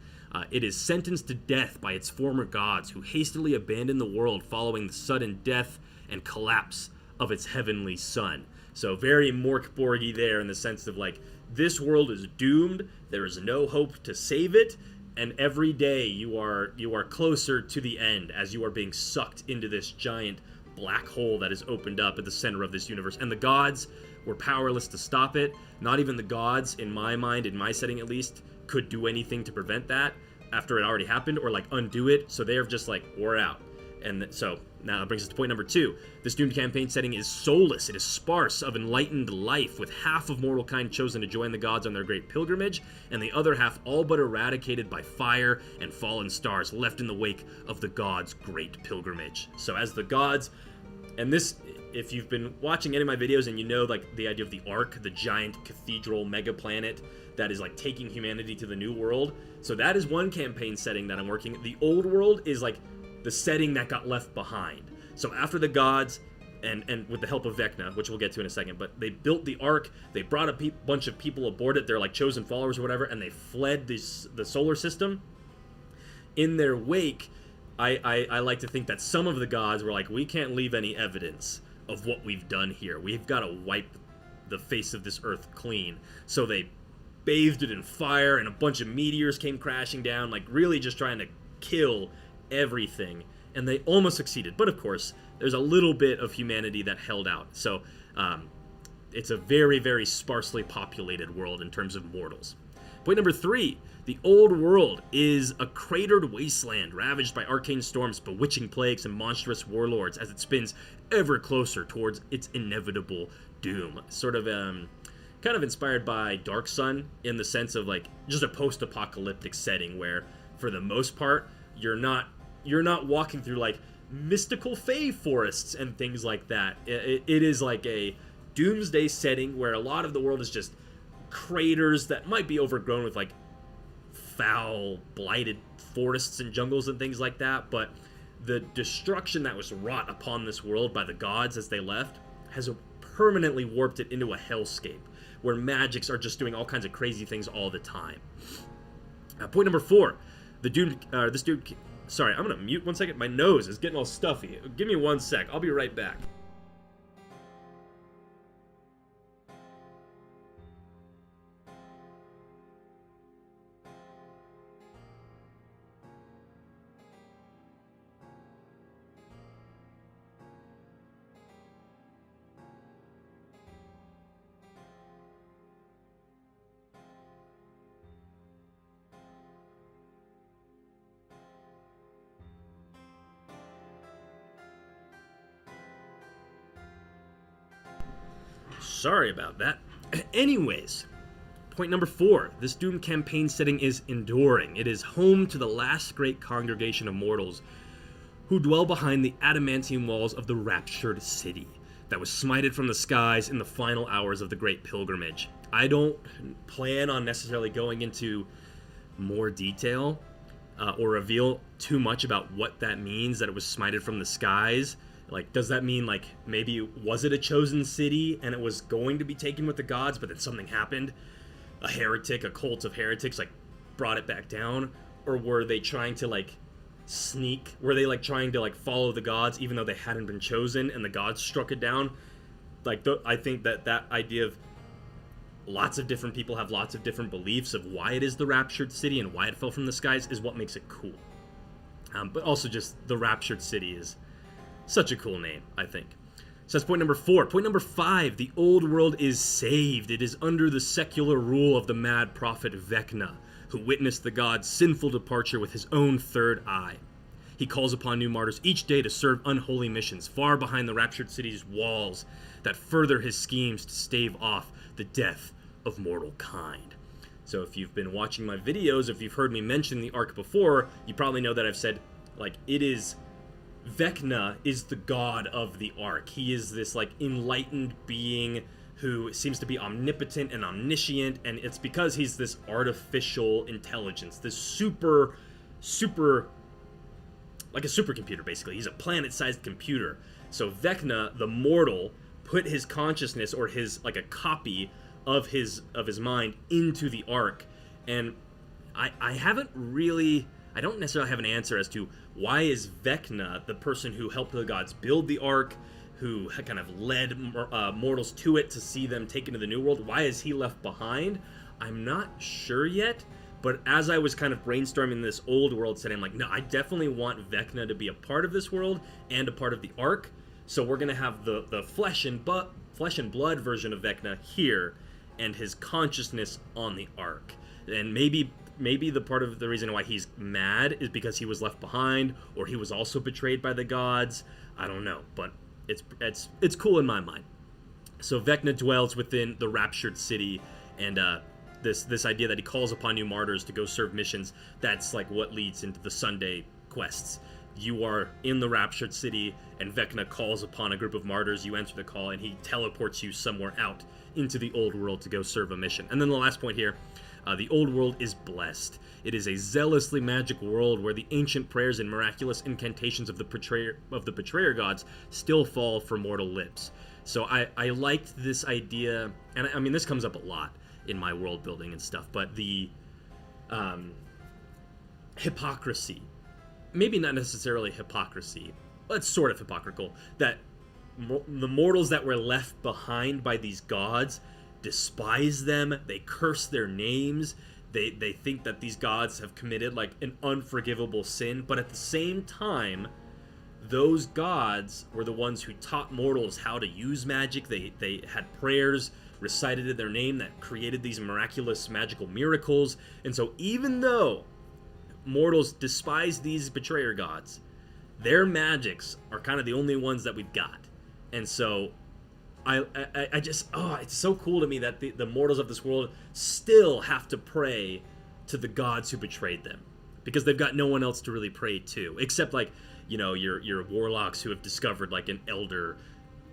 It is sentenced to death by its former gods who hastily abandoned the world following the sudden death and collapse of its heavenly sun. So very Morkborgy there in the sense of like, this world is doomed, there is no hope to save it, and every day you are closer to the end as you are being sucked into this giant black hole that is opened up at the center of this universe. And the gods were powerless to stop it. Not even the gods, in my mind, in my setting at least, could do anything to prevent that after it already happened, or like undo it. So they're just like, we're out. And so now that brings us to point number 2. This doomed campaign setting is soulless. It is sparse of enlightened life, with half of mortal kind chosen to join the gods on their great pilgrimage, and the other half all but eradicated by fire and fallen stars left in the wake of the gods' great pilgrimage. So as the gods, and this, if you've been watching any of my videos and you know like the idea of the Ark, the giant cathedral mega planet that is like taking humanity to the new world, so that is one campaign setting that I'm working. The old world is like the setting that got left behind. So after the gods, and with the help of Vecna, which we'll get to in a second, but they built the Ark, they brought a bunch of people aboard it, they're like chosen followers or whatever, and they fled the solar system. In their wake, I like to think that some of the gods were like, we can't leave any evidence of what we've done here. We've got to wipe the face of this earth clean. So they bathed it in fire, and a bunch of meteors came crashing down, like really just trying to kill everything, and they almost succeeded. But of course, there's a little bit of humanity that held out. So it's a very, very sparsely populated world in terms of mortals. Point number 3, the old world is a cratered wasteland ravaged by arcane storms, bewitching plagues, and monstrous warlords as it spins ever closer towards its inevitable doom. Sort of kind of inspired by Dark Sun, in the sense of like just a post-apocalyptic setting where for the most part you're not walking through like mystical fey forests and things like that. It is like a Doomsday setting where a lot of the world is just craters that might be overgrown with like foul, blighted forests and jungles and things like that, but the destruction that was wrought upon this world by the gods as they left has permanently warped it into a hellscape where magics are just doing all kinds of crazy things all the time. Point number 4, sorry, I'm gonna mute 1 second. My nose is getting all stuffy. Give me 1 sec. I'll be right back. Sorry about that. Anyways, point number 4. This Doom campaign setting is enduring. It is home to the last great congregation of mortals who dwell behind the adamantium walls of the raptured city that was smited from the skies in the final hours of the great pilgrimage. I don't plan on necessarily going into more detail or reveal too much about what that means, that it was smited from the skies. Like, does that mean, like, maybe was it a chosen city and it was going to be taken with the gods, but then something happened? A heretic, a cult of heretics, like, brought it back down? Or were they trying to, like, sneak? Were they, like, trying to, like, follow the gods even though they hadn't been chosen and the gods struck it down? Like, I think that idea of lots of different people have lots of different beliefs of why it is the raptured city and why it fell from the skies is what makes it cool. But also just the raptured city is such a cool name, I think. So that's point number 4. Point number 5, the old world is saved. It is under the secular rule of the mad prophet Vecna, who witnessed the gods' sinful departure with his own third eye. He calls upon new martyrs each day to serve unholy missions far behind the raptured city's walls that further his schemes to stave off the death of mortal kind. So if you've been watching my videos, if you've heard me mention the Ark before, you probably know that I've said, like, it is Vecna is the god of the Ark. He is this, like, enlightened being who seems to be omnipotent and omniscient, and it's because he's this artificial intelligence, this super, like a supercomputer, basically. He's a planet-sized computer. So Vecna, the mortal, put his consciousness, or his, like, a copy of his mind into the Ark, and I haven't really... I don't necessarily have an answer as to why is Vecna the person who helped the gods build the Ark, who kind of led mortals to it to see them taken to the New World. Why is he left behind? I'm not sure yet, But as I was kind of brainstorming this old world setting, I'm like, no, I definitely want Vecna to be a part of this world and a part of the arc. So we're gonna have the flesh and blood version of Vecna here, and his consciousness on the arc. And maybe the part of the reason why he's mad is because he was left behind, or he was also betrayed by the gods. I don't know, but it's cool in my mind. So Vecna dwells within the raptured city, and this idea that he calls upon new martyrs to go serve missions, that's like what leads into the Sunday quests. You are in the raptured city, and Vecna calls upon a group of martyrs. You answer the call, and he teleports you somewhere out into the old world to go serve a mission. And then the last point here, the old world is blessed. It is a zealously magic world where the ancient prayers and miraculous incantations of the betrayer gods still fall from mortal lips. So I liked this idea, and I mean, this comes up a lot in my world building and stuff, but the hypocrisy, maybe not necessarily hypocrisy, but it's sort of hypocritical, that the mortals that were left behind by these gods despise them, they curse their names, they think that these gods have committed like an unforgivable sin, but at the same time, those gods were the ones who taught mortals how to use magic. They had prayers recited in their name that created these miraculous magical miracles. And so even though mortals despise these betrayer gods, their magics are kind of the only ones that we've got. And so I just, it's so cool to me that the mortals of this world still have to pray to the gods who betrayed them, because they've got no one else to really pray to, except like, you know, your warlocks who have discovered like an elder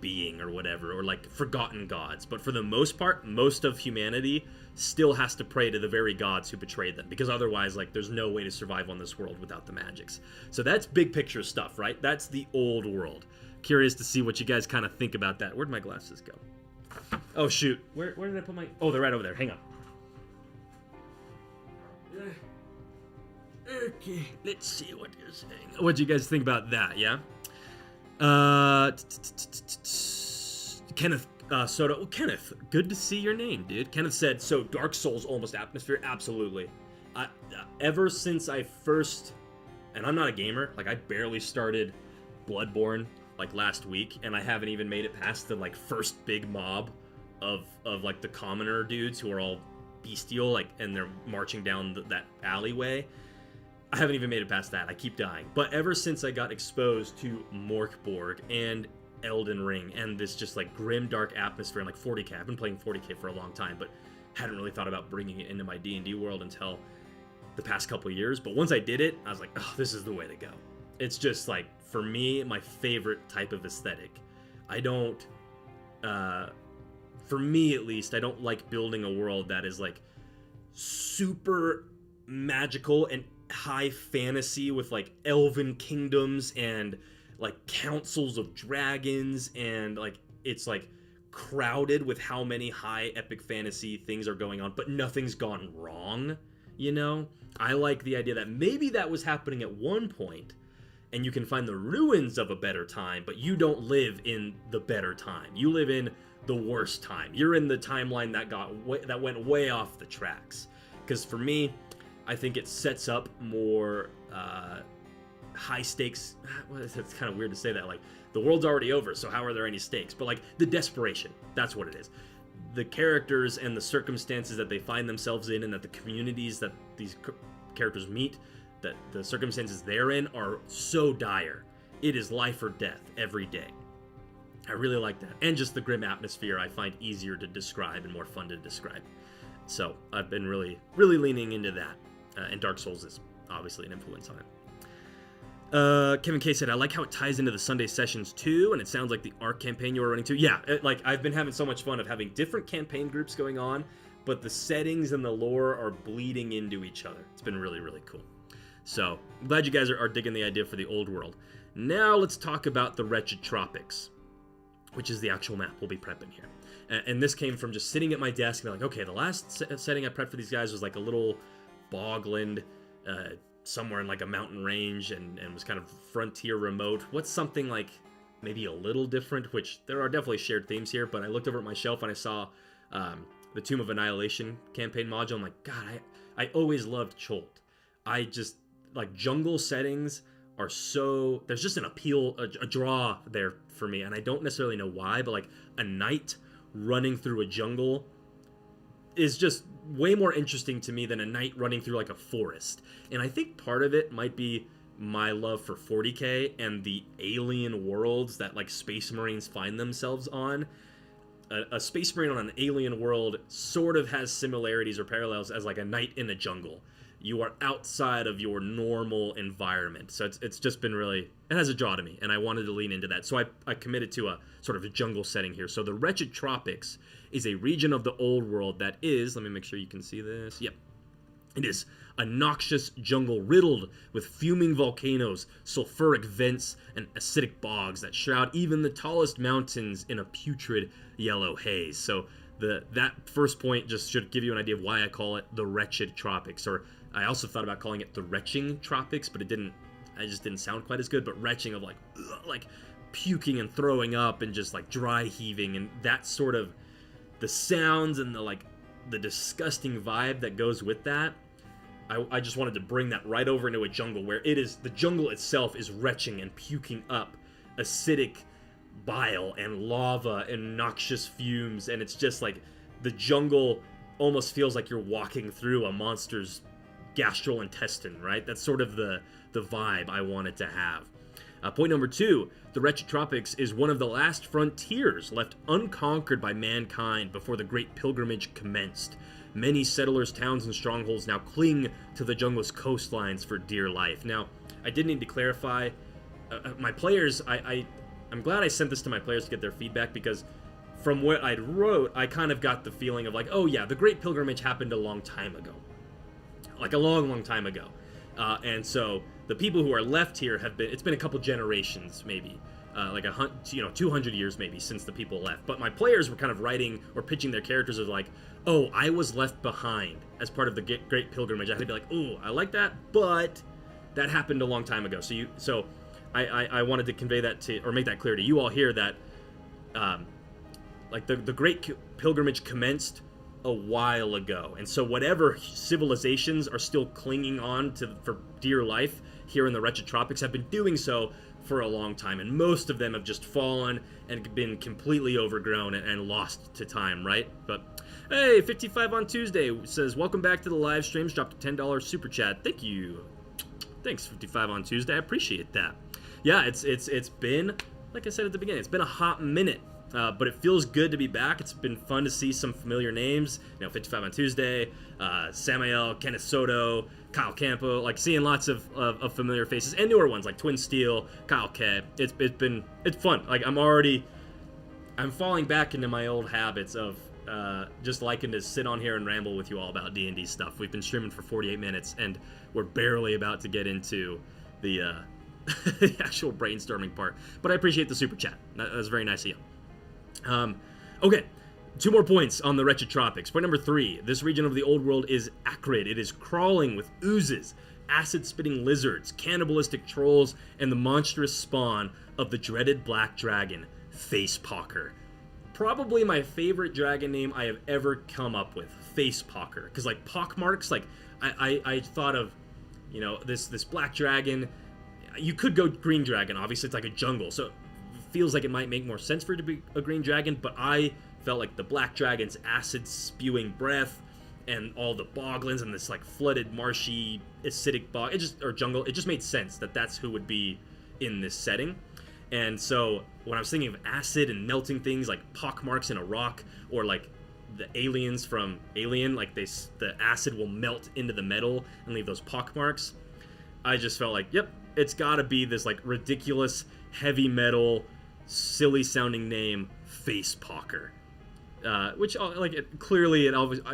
being or whatever, or like forgotten gods. But for the most part, most of humanity still has to pray to the very gods who betrayed them, because otherwise, like, there's no way to survive on this world without the magics. So that's big picture stuff, right? That's the old world. Curious to see what you guys kind of think about that. Where'd my glasses go? Oh shoot, where did I put my... Oh, they're right over there. Hang on. Okay, let's see what you're saying. What do you guys think about that, yeah? Kenneth Soda. Oh, Kenneth, good to see your name, dude. Kenneth said, so Dark Souls almost atmosphere? Absolutely. Ever since I first... And I'm not a gamer. Like, I barely started Bloodborne, like, last week, and I haven't even made it past the, like, first big mob of like, the commoner dudes who are all bestial, like, and they're marching down that alleyway. I haven't even made it past that. I keep dying. But ever since I got exposed to Morkborg and Elden Ring and this just like grim dark atmosphere and like 40k, I've been playing 40k for a long time, but hadn't really thought about bringing it into my D&D world until the past couple of years. But once I did it, I was like, oh, this is the way to go. It's just like, for me, my favorite type of aesthetic. I don't, for me at least, I don't like building a world that is like super magical and high fantasy with like elven kingdoms and like councils of dragons, and like it's like crowded with how many high epic fantasy things are going on, but nothing's gone wrong, you know? I like the idea that maybe that was happening at one point and you can find the ruins of a better time, but you don't live in the better time. You live in the worst time. You're in the timeline that went way off the tracks. Because for me, I think it sets up more high stakes. Well, it's kind of weird to say that. Like, the world's already over, so how are there any stakes? But like the desperation, that's what it is. The characters and the circumstances that they find themselves in, and that the communities that these characters meet, that the circumstances they're in are so dire. It is life or death every day. I really like that. And just the grim atmosphere I find easier to describe and more fun to describe. So I've been really, really leaning into that. And Dark Souls is obviously an influence on it. Kevin K said, I like how it ties into the Sunday sessions too, and it sounds like the ARC campaign you were running too. Yeah, like I've been having so much fun of having different campaign groups going on, but the settings and the lore are bleeding into each other. It's been really, really cool. So I'm glad you guys are digging the idea for the old world. Now let's talk about the Retched Tropics, which is the actual map we'll be prepping here. And this came from just sitting at my desk and being like, okay, the last setting I prepped for these guys was like a little bogland somewhere in like a mountain range and was kind of frontier remote. What's something like maybe a little different, which there are definitely shared themes here, but I looked over at my shelf and I saw the Tomb of Annihilation campaign module. I'm like, God, I always loved Cholt. I just, like, jungle settings are so, there's just an appeal, a draw there for me, and I don't necessarily know why, but like a knight running through a jungle is just way more interesting to me than a knight running through like a forest. And I think part of it might be my love for 40k and the alien worlds that like Space Marines find themselves on. A Space Marine on an alien world sort of has similarities or parallels as like a knight in a jungle. You are outside of your normal environment. So it's just been really, it has a draw to me, and I wanted to lean into that. So I committed to a sort of a jungle setting here. So the Retched Tropics is a region of the old world that is, let me make sure you can see this. Yep. It is a noxious jungle riddled with fuming volcanoes, sulfuric vents, and acidic bogs that shroud even the tallest mountains in a putrid yellow haze. So that first point just should give you an idea of why I call it the Retched Tropics. Or I also thought about calling it the Retching Tropics, but it just didn't sound quite as good. But retching of like puking and throwing up and just like dry heaving, and that sort of the sounds and the disgusting vibe that goes with that. I just wanted to bring that right over into a jungle where the jungle itself is retching and puking up acidic bile and lava and noxious fumes, and it's just like the jungle almost feels like you're walking through a monster's gastrointestine, right? That's sort of the vibe I wanted to have. Point number 2, the Retched Tropics is one of the last frontiers left unconquered by mankind before the Great Pilgrimage commenced. Many settlers, towns, and strongholds now cling to the jungle's coastlines for dear life. Now, I did need to clarify, my players, I'm glad I sent this to my players to get their feedback, because from what I wrote, I kind of got the feeling of like, oh yeah, the Great Pilgrimage happened a long time ago. Like a long, long time ago. And so the people who are left here it's been a couple generations maybe. Like 200 years maybe since the people left. But my players were kind of writing or pitching their characters as like, oh, I was left behind as part of the Great Pilgrimage. I had to be like, oh, I like that, but that happened a long time ago. So I wanted to convey that to, or make that clear to you all here, that like the Great Pilgrimage commenced a while ago, and so whatever civilizations are still clinging on to for dear life here in the Retched Tropics have been doing so for a long time, and most of them have just fallen and been completely overgrown and lost to time, right? But hey, 55 on Tuesday says, welcome back to the live streams, dropped a $10 super chat. Thank you. Thanks, 55 on Tuesday. I appreciate that. Yeah, it's been, like I said at the beginning, it's been a hot minute. But it feels good to be back. It's been fun to see some familiar names. 55 on Tuesday, Samael, Kenneth Soto, Kyle Campo, like seeing lots of familiar faces, and newer ones like Twin Steel, Kyle K. It's fun. Like I'm falling back into my old habits of just liking to sit on here and ramble with you all about D&D stuff. We've been streaming for 48 minutes, and we're barely about to get into the the actual brainstorming part. But I appreciate the super chat. That was very nice of you. Okay, 2 more points on the Retched Tropics. Point number 3, this region of the old world is acrid. It is crawling with oozes, acid-spitting lizards, cannibalistic trolls, and the monstrous spawn of the dreaded black dragon, Facepocker. Probably my favorite dragon name I have ever come up with, Facepocker. Because like pockmarks, like I thought of, this black dragon. You could go green dragon, obviously it's like a jungle, so feels like it might make more sense for it to be a green dragon, but I felt like the black dragon's acid spewing breath and all the boglands and this like flooded marshy acidic bog jungle, it just made sense that that's who would be in this setting. And so when I was thinking of acid and melting things like pockmarks in a rock, or like the aliens from Alien, like the acid will melt into the metal and leave those pockmarks, I just felt like, yep, it's gotta be this like ridiculous heavy metal silly sounding name, Facepocker, which like it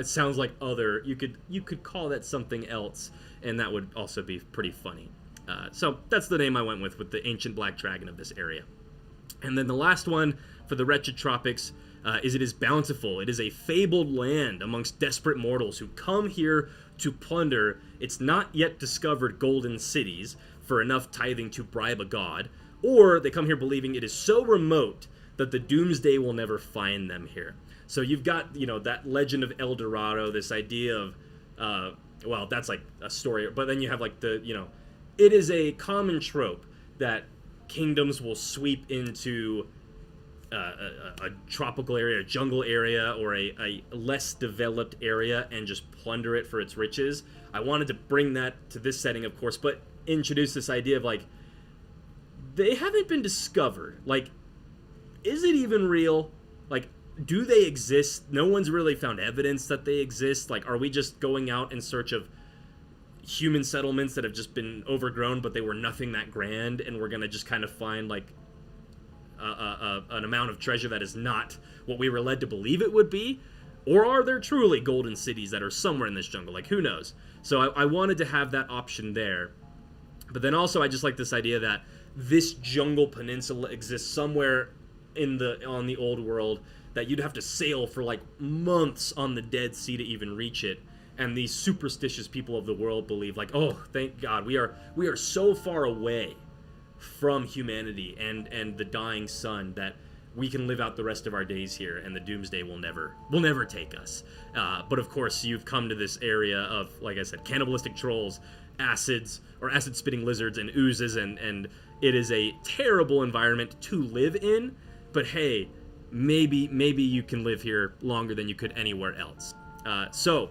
sounds like other. You could call that something else, and that would also be pretty funny. So that's the name I went with the ancient black dragon of this area. And then the last one for the Retched Tropics it is bountiful. It is a fabled land amongst desperate mortals who come here to plunder its not yet discovered golden cities for enough tithing to bribe a god. Or they come here believing it is so remote that the Doomsday will never find them here. So you've got, that legend of El Dorado, this idea of, well, that's like a story, but then you have like it is a common trope that kingdoms will sweep into a tropical area, a jungle area, or a less developed area and just plunder it for its riches. I wanted to bring that to this setting, of course, but introduce this idea of like, they haven't been discovered. Like, is it even real? Like, do they exist? No one's really found evidence that they exist. Like, are we just going out in search of human settlements that have just been overgrown, but they were nothing that grand, and we're gonna just kind of find like an amount of treasure that is not what we were led to believe it would be? Or are there truly golden cities that are somewhere in this jungle? Like, who knows? So I wanted to have that option there. But then also I just like this idea that this jungle peninsula exists somewhere on the old world, that you'd have to sail for like months on the Dead Sea to even reach it. And these superstitious people of the world believe like, oh, thank God, we are so far away from humanity and the dying sun that we can live out the rest of our days here, and the Doomsday will never take us. But of course, you've come to this area of, like I said, cannibalistic trolls, acid-spitting lizards, and oozes, and it is a terrible environment to live in. But hey, maybe you can live here longer than you could anywhere else. So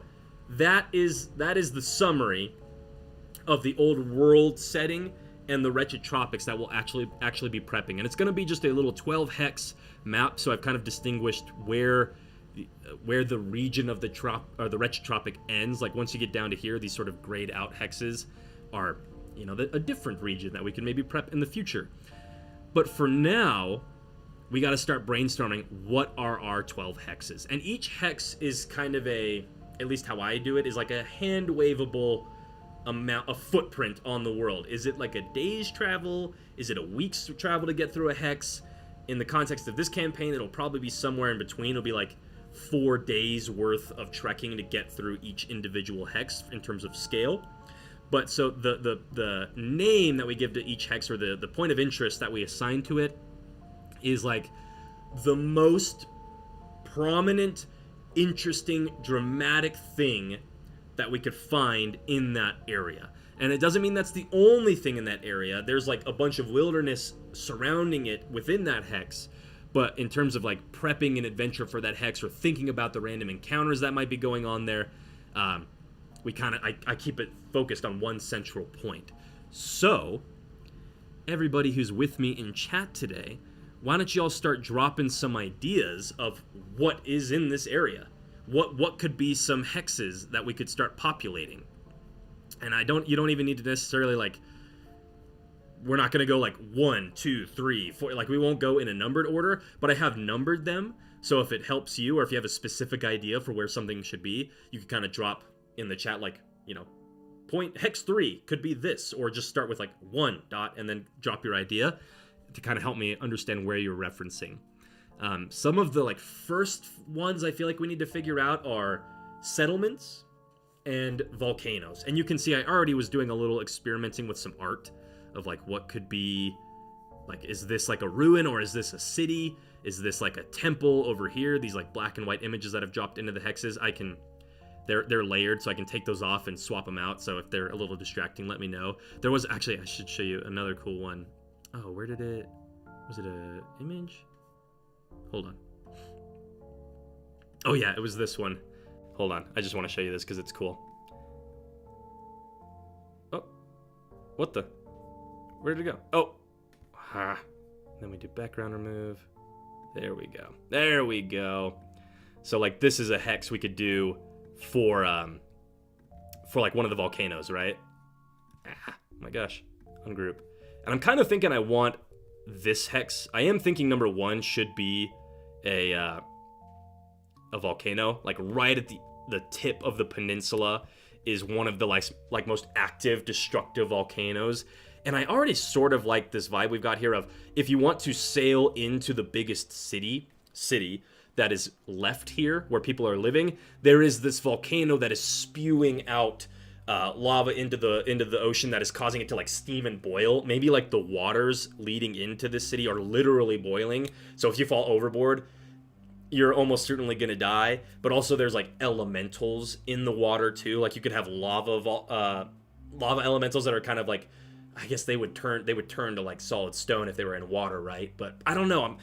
that is the summary of the old world setting and the Retched Tropics that we'll actually be prepping. And it's going to be just a little 12 hex map, so I've kind of distinguished where the region of the Retched Tropic ends. Like, once you get down to here, these sort of grayed out hexes are, a different region that we can maybe prep in the future. But for now, we got to start brainstorming what are our 12 hexes. And each hex is kind of at least how I do it, is like a hand-waveable amount, a footprint on the world. Is it like a day's travel? Is it a week's travel to get through a hex? In the context of this campaign, it'll probably be somewhere in between. It'll be like 4 days worth of trekking to get through each individual hex in terms of scale. But so the name that we give to each hex, or the point of interest that we assign to it, is like the most prominent, interesting, dramatic thing that we could find in that area. And it doesn't mean that's the only thing in that area. There's like a bunch of wilderness surrounding it within that hex. But in terms of like prepping an adventure for that hex, or thinking about the random encounters that might be going on there, I keep it focused on one central point. So everybody who's with me in chat today, why don't you all start dropping some ideas of what is in this area? What could be some hexes that we could start populating? And you don't even need to necessarily, like, we're not going to go like 1, 2, 3, 4, like we won't go in a numbered order, but I have numbered them. So if it helps you, or if you have a specific idea for where something should be, you can kind of drop in the chat, like, point hex 3 could be this, or just start with like 1 dot and then drop your idea to kind of help me understand where you're referencing. Some of the like first ones I feel like we need to figure out are settlements and volcanoes. And you can see I already was doing a little experimenting with some art of like what could be, like, is this like a ruin, or is this a city? Is this like a temple over here? These like black and white images that I've dropped into the hexes, they're layered, so I can take those off and swap them out. So if they're a little distracting, let me know. There was actually, I should show you another cool one. Oh, was it a image? Hold on. Oh yeah, it was this one. Hold on, I just want to show you this because it's cool. Oh, what the? Where did it go? Oh, then we do background remove. There we go. So like this is a hex we could do for like one of the volcanoes, right? Oh my gosh, ungroup. And I'm kind of thinking I want this hex. I am thinking number 1 should be a volcano, like right at the tip of the peninsula is one of the like most active destructive volcanoes. And I already sort of like this vibe we've got here of, if you want to sail into the biggest city that is left here where people are living, there is this volcano that is spewing out lava into the ocean that is causing it to like steam and boil. Maybe like the waters leading into this city are literally boiling. So if you fall overboard, you're almost certainly gonna die. But also there's like elementals in the water too. Like you could have lava elementals that are kind of like, I guess they would turn to like solid stone if they were in water, right? But I don't know.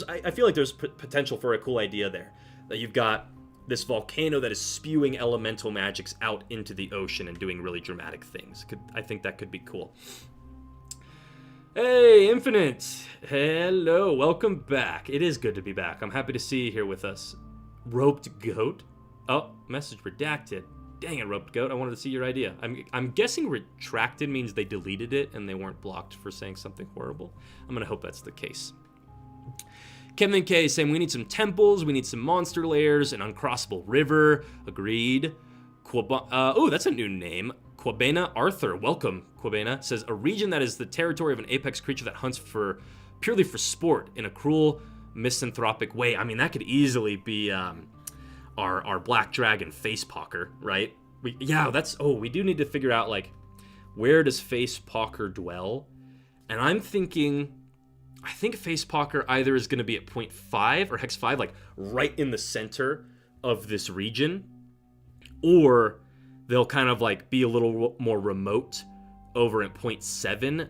I feel like there's potential for a cool idea there. That you've got this volcano that is spewing elemental magics out into the ocean and doing really dramatic things. I think that could be cool. Hey, Infinite! Hello, welcome back. It is good to be back. I'm happy to see you here with us. Roped Goat? Oh, message redacted. Dang it, Roped Goat, I wanted to see your idea. I'm guessing retracted means they deleted it and they weren't blocked for saying something horrible. I'm gonna hope that's the case. Kevin K saying we need some temples, we need some monster lairs, an uncrossable river. Agreed. Oh, that's a new name. Quabena Arthur, welcome. Quabena says a region that is the territory of an apex creature that hunts purely for sport in a cruel, misanthropic way. I mean, that could easily be our black dragon Facepocker, right? We do need to figure out like where does Facepocker dwell? And I think Facepocker either is going to be at 0.5 or hex 5, like right in the center of this region, or they'll kind of like be a little more remote over at 0.7.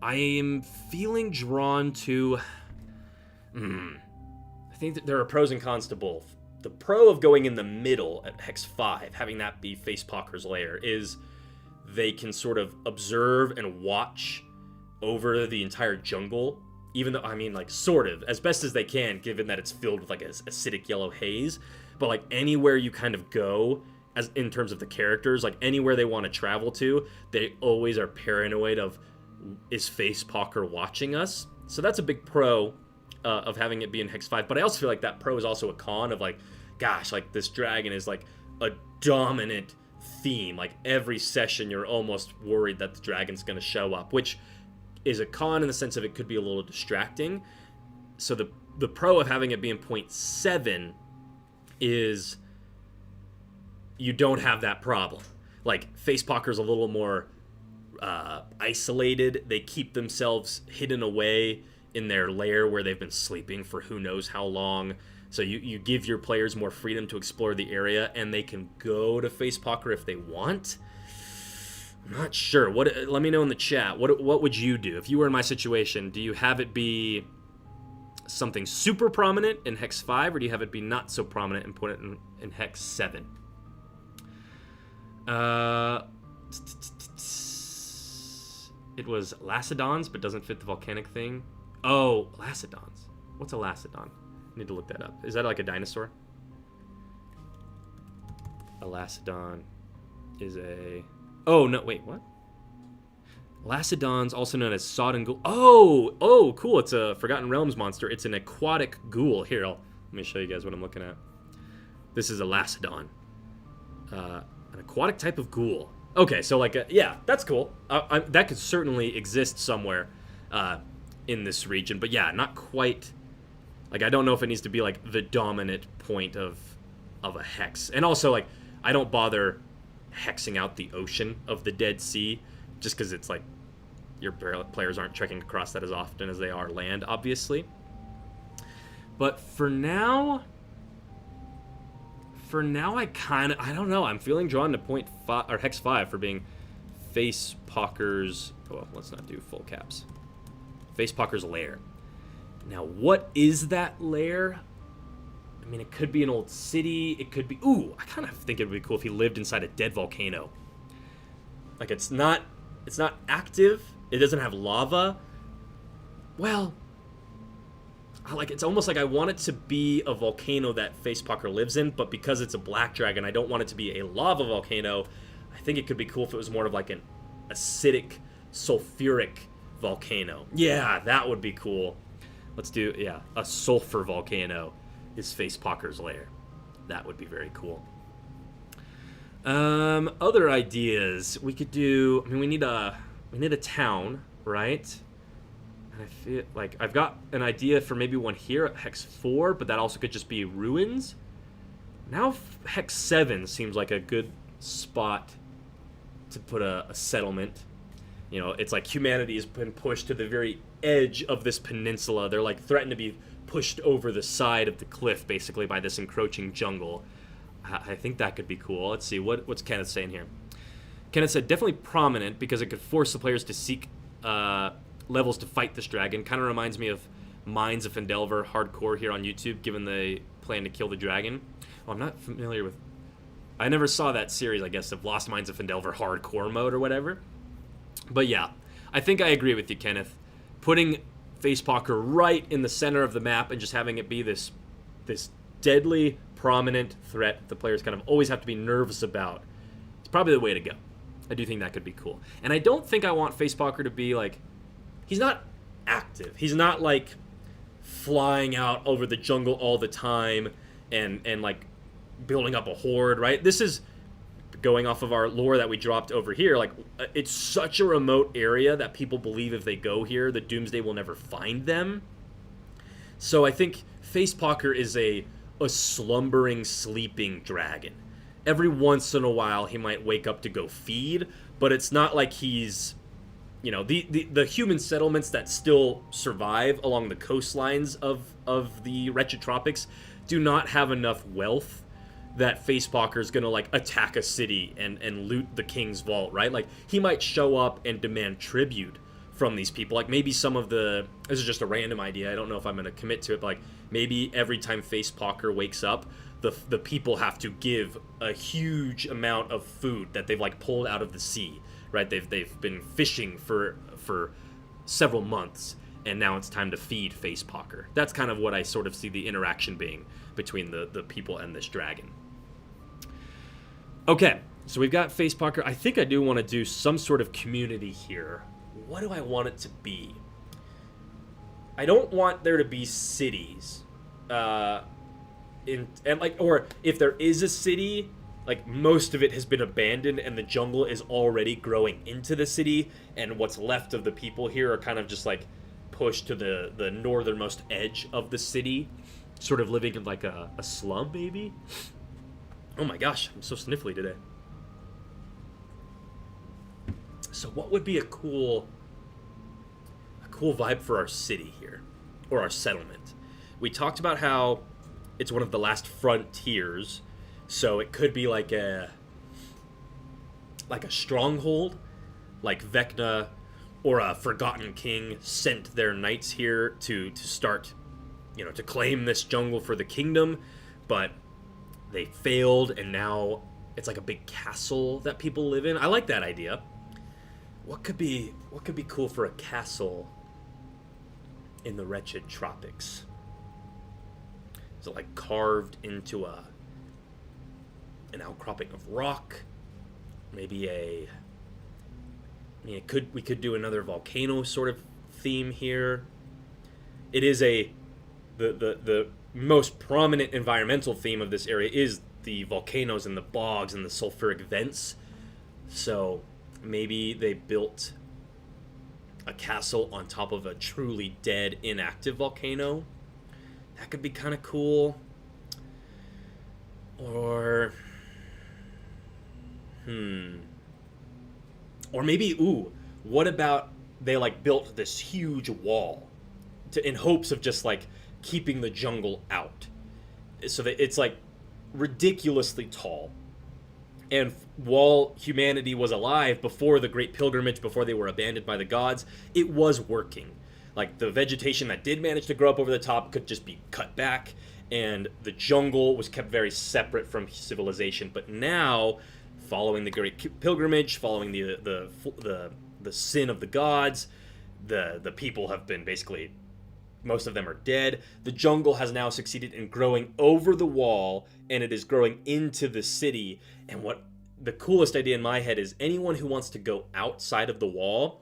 I am feeling drawn to... I think that there are pros and cons to both. The pro of going in the middle at hex 5, having that be Facepocker's lair, is they can sort of observe and watch over the entire jungle, even though, I mean, like, sort of, as best as they can, given that it's filled with, like, an acidic yellow haze. But, like, anywhere you kind of go, as in terms of the characters, like, anywhere they want to travel to, they always are paranoid of, is Facepocker watching us? So that's a big pro of having it be in hex 5. But I also feel like that pro is also a con of, like, gosh, like, this dragon is, like, a dominant theme. Like, every session you're almost worried that the dragon's going to show up, which is a con in the sense of it could be a little distracting. So the pro of having it be in 0.7 is you don't have that problem. Like, Facepocker's a little more isolated. They keep themselves hidden away in their lair where they've been sleeping for who knows how long. So you give your players more freedom to explore the area, and they can go to Facepocker if they want. I'm not sure. Let me know in the chat. What would you do if you were in my situation? Do you have it be something super prominent in hex 5, or do you have it be not so prominent and put it in hex 7? It was Lacedons, but doesn't fit the volcanic thing. Oh, Lacedons. What's a Lacedon? I need to look that up. Is that like a dinosaur? A Lacedon is a... Oh, no, wait, what? Lacedons, also known as sodden ghoul. Oh, cool. It's a Forgotten Realms monster. It's an aquatic ghoul. Here, let me show you guys what I'm looking at. This is a Lacedon. An aquatic type of ghoul. Okay, so like, yeah, that's cool. That could certainly exist somewhere in this region. But yeah, not quite... Like, I don't know if it needs to be, like, the dominant point of a hex. And also, like, I don't bother hexing out the ocean of the Dead Sea, just because it's, like, your players aren't trekking across that as often as they are land, obviously. But for now, I don't know. I'm feeling drawn to 0.5, or hex 5 for being Facepocker's... Well, let's not do full caps. Facepocker's lair. Now, what is that lair? I mean, it could be an old city. It could be... Ooh, I kind of think it would be cool if he lived inside a dead volcano. Like, it's not active. It doesn't have lava. Well, it's almost like I want it to be a volcano that Facepocker lives in, but because it's a black dragon, I don't want it to be a lava volcano. I think it could be cool if it was more of like an acidic, sulfuric volcano. Yeah, that would be cool. Let's do, yeah, a sulfur volcano is Facepocker's lair. That would be very cool. Other ideas we could do. I mean, we need a town, right? And I feel like I've got an idea for maybe one here at hex 4, but that also could just be ruins. Now hex 7 seems like a good spot to put a settlement. You know, it's like humanity has been pushed to the very edge of this peninsula. They're like threatened to be pushed over the side of the cliff, basically, by this encroaching jungle. I think that could be cool. Let's see, what's Kenneth saying here? Kenneth said, definitely prominent because it could force the players to seek levels to fight this dragon. Kind of reminds me of Mines of Fendelver hardcore here on YouTube, given they plan to kill the dragon. Oh, I'm not familiar with... I never saw that series, I guess, of Lost Mines of Fendelver hardcore mode or whatever. But yeah, I think I agree with you, Kenneth. Putting Facepocker right in the center of the map and just having it be this deadly, prominent threat the players kind of always have to be nervous about. It's probably the way to go. I do think that could be cool. And I don't think I want Facepocker to be like... He's not active. He's not like flying out over the jungle all the time and like building up a horde, right? This is going off of our lore that we dropped over here. Like, it's such a remote area that people believe if they go here, the Doomsday will never find them. So I think Facepocker is a slumbering, sleeping dragon. Every once in a while, he might wake up to go feed, but it's not like he's... You know, the human settlements that still survive along the coastlines of the Retched Tropics do not have enough wealth that Facepocker is going to, like, attack a city and loot the king's vault, right? Like, he might show up and demand tribute from these people. Like, maybe some of the... This is just a random idea. I don't know if I'm going to commit to it, but, like, maybe every time Facepocker wakes up, the people have to give a huge amount of food that they've, like, pulled out of the sea. Right, they've been fishing for several months, and now it's time to feed Facepocker. That's kind of what I sort of see the interaction being between the people and this dragon. Okay, so we've got Facepocker. I think I do want to do some sort of community here. What do I want it to be? I don't want there to be cities, or if there is a city, like, most of it has been abandoned and the jungle is already growing into the city, and what's left of the people here are kind of just, like, pushed to the northernmost edge of the city, sort of living in, like, a slum, maybe? Oh my gosh, I'm so sniffly today. So what would be a cool vibe for our city here, or our settlement? We talked about how it's one of the last frontiers. So it could be like a stronghold, like Vecna or a Forgotten King sent their knights here to start, you know, to claim this jungle for the kingdom, but they failed, and now it's like a big castle that people live in. I like that idea. What could be cool for a castle in the Retched Tropics? Is it like carved into an outcropping of rock? Maybe we could do another volcano sort of theme here. It is the most prominent environmental theme of this area is the volcanoes and the bogs and the sulfuric vents. So maybe they built a castle on top of a truly dead, inactive volcano. That could be kind of cool. Or maybe, what about they, like, built this huge wall in hopes of just, like, keeping the jungle out, so that it's, like, ridiculously tall. And while humanity was alive before the Great Pilgrimage, before they were abandoned by the gods, it was working. Like, the vegetation that did manage to grow up over the top could just be cut back, and the jungle was kept very separate from civilization. But now, following the Great Pilgrimage, following the sin of the gods, the people have been basically, most of them are dead. The jungle has now succeeded in growing over the wall, and it is growing into the city. And what the coolest idea in my head is, anyone who wants to go outside of the wall,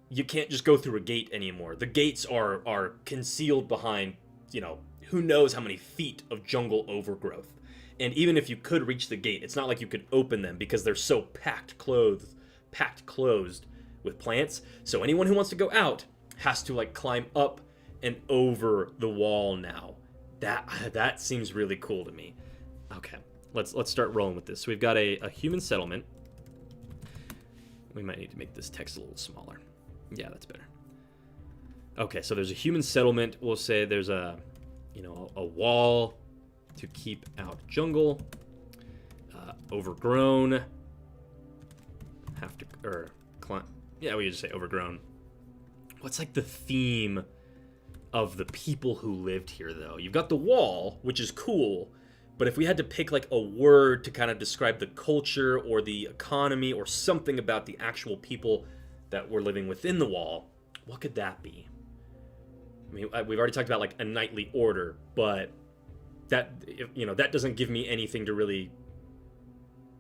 you can't just go through a gate anymore. The gates are concealed behind, you know, who knows how many feet of jungle overgrowth. And even if you could reach the gate, it's not like you could open them because they're so packed closed with plants. So anyone who wants to go out has to, like, climb up and over the wall now. That seems really cool to me. Okay, let's start rolling with this. So we've got a human settlement. We might need to make this text a little smaller. Yeah, that's better. Okay, so there's a human settlement. We'll say there's a you know, a wall to keep out jungle. Overgrown. Have to, or climb. Yeah, we just say overgrown. What's like the theme of the people who lived here, though? You've got the wall, which is cool, but if we had to pick like a word to kind of describe the culture or the economy or something about the actual people that were living within the wall, what could that be? I mean, we've already talked about like a knightly order, but that, you know, that doesn't give me anything to really,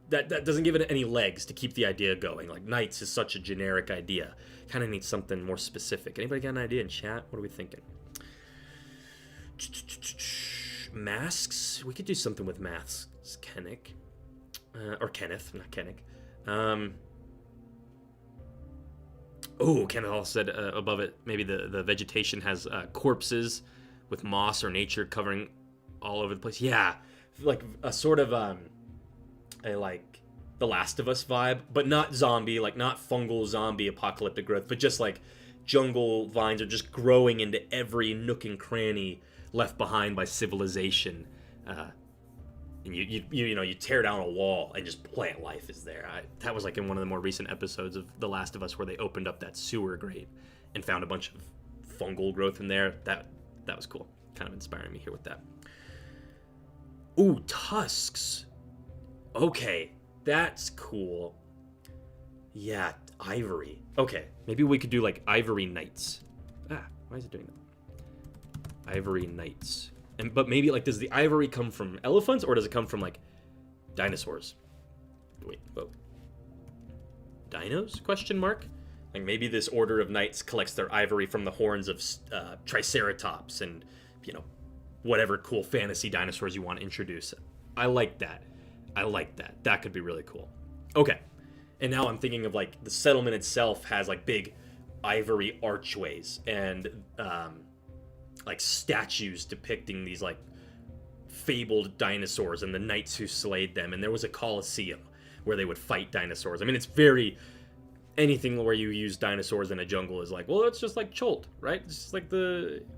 that doesn't give it any legs to keep the idea going. Like knights is such a generic idea. Kind of needs something more specific. Anybody got an idea in chat? What are we thinking? Masks? We could do something with masks. Kenneth. Or Kenneth, not Kenneth. Oh, Kenneth also said above it, maybe the vegetation has corpses with moss or nature covering all over the place. Yeah, like a sort of a like The Last of Us vibe, but not zombie, like not fungal zombie apocalyptic growth, but just like jungle vines are just growing into every nook and cranny left behind by civilization. And you tear down a wall and just plant life is there. That was like in one of the more recent episodes of The Last of Us where they opened up that sewer grate and found a bunch of fungal growth in there. That was cool. Kind of inspiring me here with that. Ooh, tusks. Okay, that's cool. Yeah, ivory. Okay, maybe we could do like ivory knights. Why is it doing that? Ivory knights. But maybe like, does the ivory come from elephants or does it come from like dinosaurs? Wait, whoa. Dinos? Question mark? Like maybe this order of knights collects their ivory from the horns of triceratops and, you know, whatever cool fantasy dinosaurs you want to introduce. I like that. That could be really cool. Okay. And now I'm thinking of like the settlement itself has like big ivory archways and like statues depicting these like fabled dinosaurs and the knights who slayed them. And there was a coliseum where they would fight dinosaurs. I mean, it's very, anything where you use dinosaurs in a jungle is like, well, it's just like Cholt, right? It's just like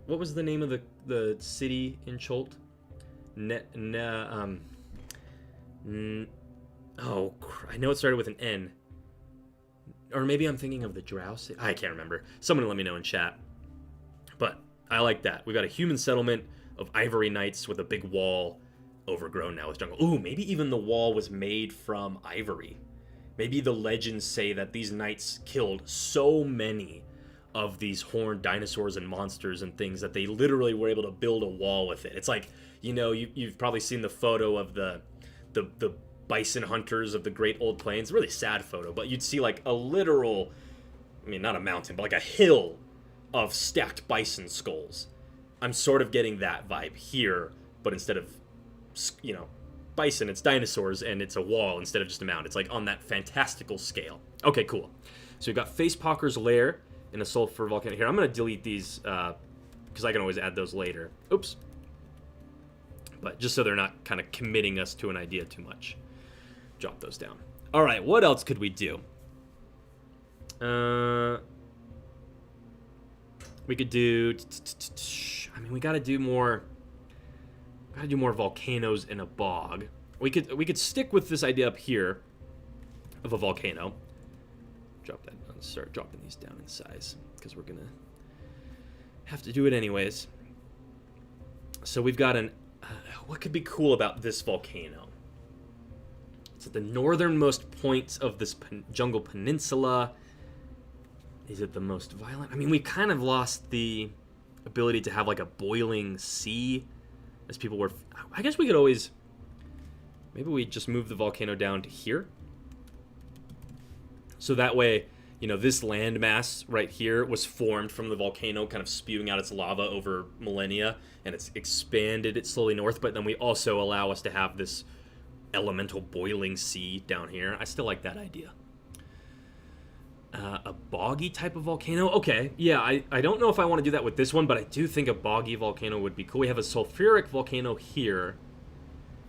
what was the name of the city in Cholt? I know it started with an N. Or maybe I'm thinking of the Drow City. I can't remember. Someone let me know in chat. But I like that. We've got a human settlement of ivory knights with a big wall overgrown now with jungle. Ooh, maybe even the wall was made from ivory. Maybe the legends say that these knights killed so many of these horned dinosaurs and monsters and things that they literally were able to build a wall with it. It's like, you know, you've probably seen the photo of the bison hunters of the Great Old Plains. Really sad photo, but you'd see like a literal, I mean, not a mountain, but like a hill of stacked bison skulls. I'm sort of getting that vibe here, but instead of, you know, bison, it's dinosaurs, and it's a wall instead of just a mound. It's like on that fantastical scale. Okay, cool. So we've got Facepocker's lair in a sulfur volcano. Here, I'm going to delete these because I can always add those later. Oops. But just so they're not kind of committing us to an idea too much. Drop those down. All right, what else could we do? We could do... I mean, we got to do more... Gotta do more volcanoes in a bog. We could stick with this idea up here of a volcano. Drop that down. Start dropping these down in size because we're gonna have to do it anyways. So we've got an. What could be cool about this volcano? It's at the northernmost point of this jungle peninsula. Is it the most violent? I mean, we kind of lost the ability to have like a boiling sea. As people were... I guess we could always... Maybe we just move the volcano down to here. So that way, you know, this landmass right here was formed from the volcano kind of spewing out its lava over millennia. And it's expanded it slowly north. But then we also allow us to have this elemental boiling sea down here. I still like that idea. A boggy type of volcano? Okay, yeah, I don't know if I want to do that with this one, but I do think a boggy volcano would be cool. We have a sulfuric volcano here.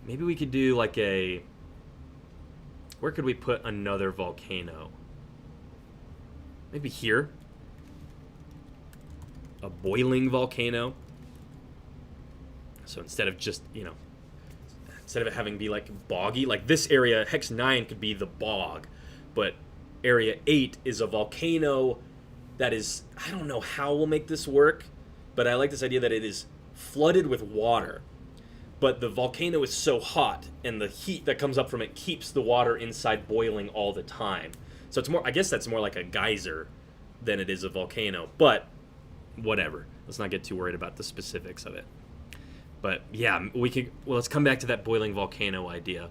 Maybe we could do like a... Where could we put another volcano? Maybe here. A boiling volcano. So instead of just, instead of it having be like boggy, like this area, Hex 9 could be the bog, but Area 8 is a volcano that is, I don't know how we'll make this work, but I like this idea that it is flooded with water. But the volcano is so hot, and the heat that comes up from it keeps the water inside boiling all the time. So it's more, I guess that's more like a geyser than it is a volcano. But whatever. Let's not get too worried about the specifics of it. But yeah, let's come back to that boiling volcano idea.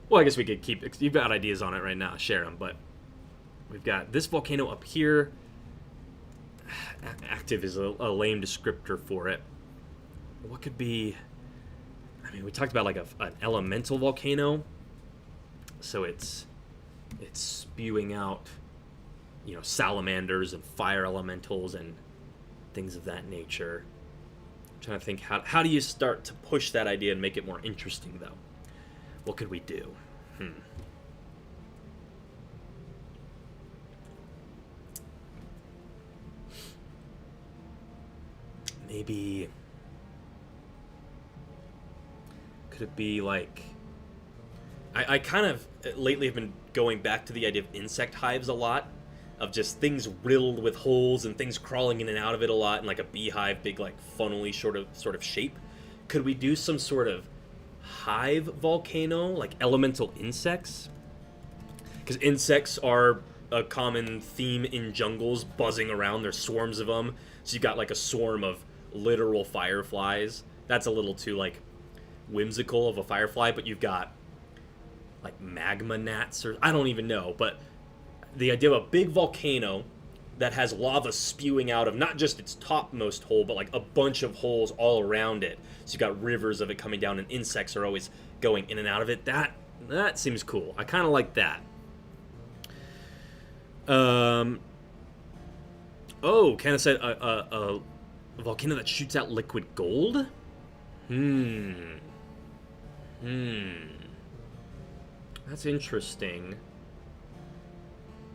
Well, I guess we could keep, you've got ideas on it right now, share them. But we've got this volcano up here. Active is a lame descriptor for it. What could be... I mean, we talked about like an elemental volcano, so it's spewing out, salamanders and fire elementals and things of that nature. I'm trying to think how do you start to push that idea and make it more interesting, though? What could we do? Maybe. Could it be like... I kind of lately have been going back to the idea of insect hives a lot, of just things riddled with holes and things crawling in and out of it a lot, and like a beehive, big like funnely sort of shape. Could we do some sort of hive volcano, like elemental insects? Because insects are a common theme in jungles, buzzing around. There's swarms of them. So you've got like a swarm of literal fireflies. That's a little too like whimsical of a firefly, but you've got like magma gnats, or I don't even know, but the idea of a big volcano that has lava spewing out of not just its topmost hole, but like a bunch of holes all around it. So you've got rivers of it coming down, and insects are always going in and out of it. That seems cool. I kind of like that. Kenna said a volcano that shoots out liquid gold? That's interesting.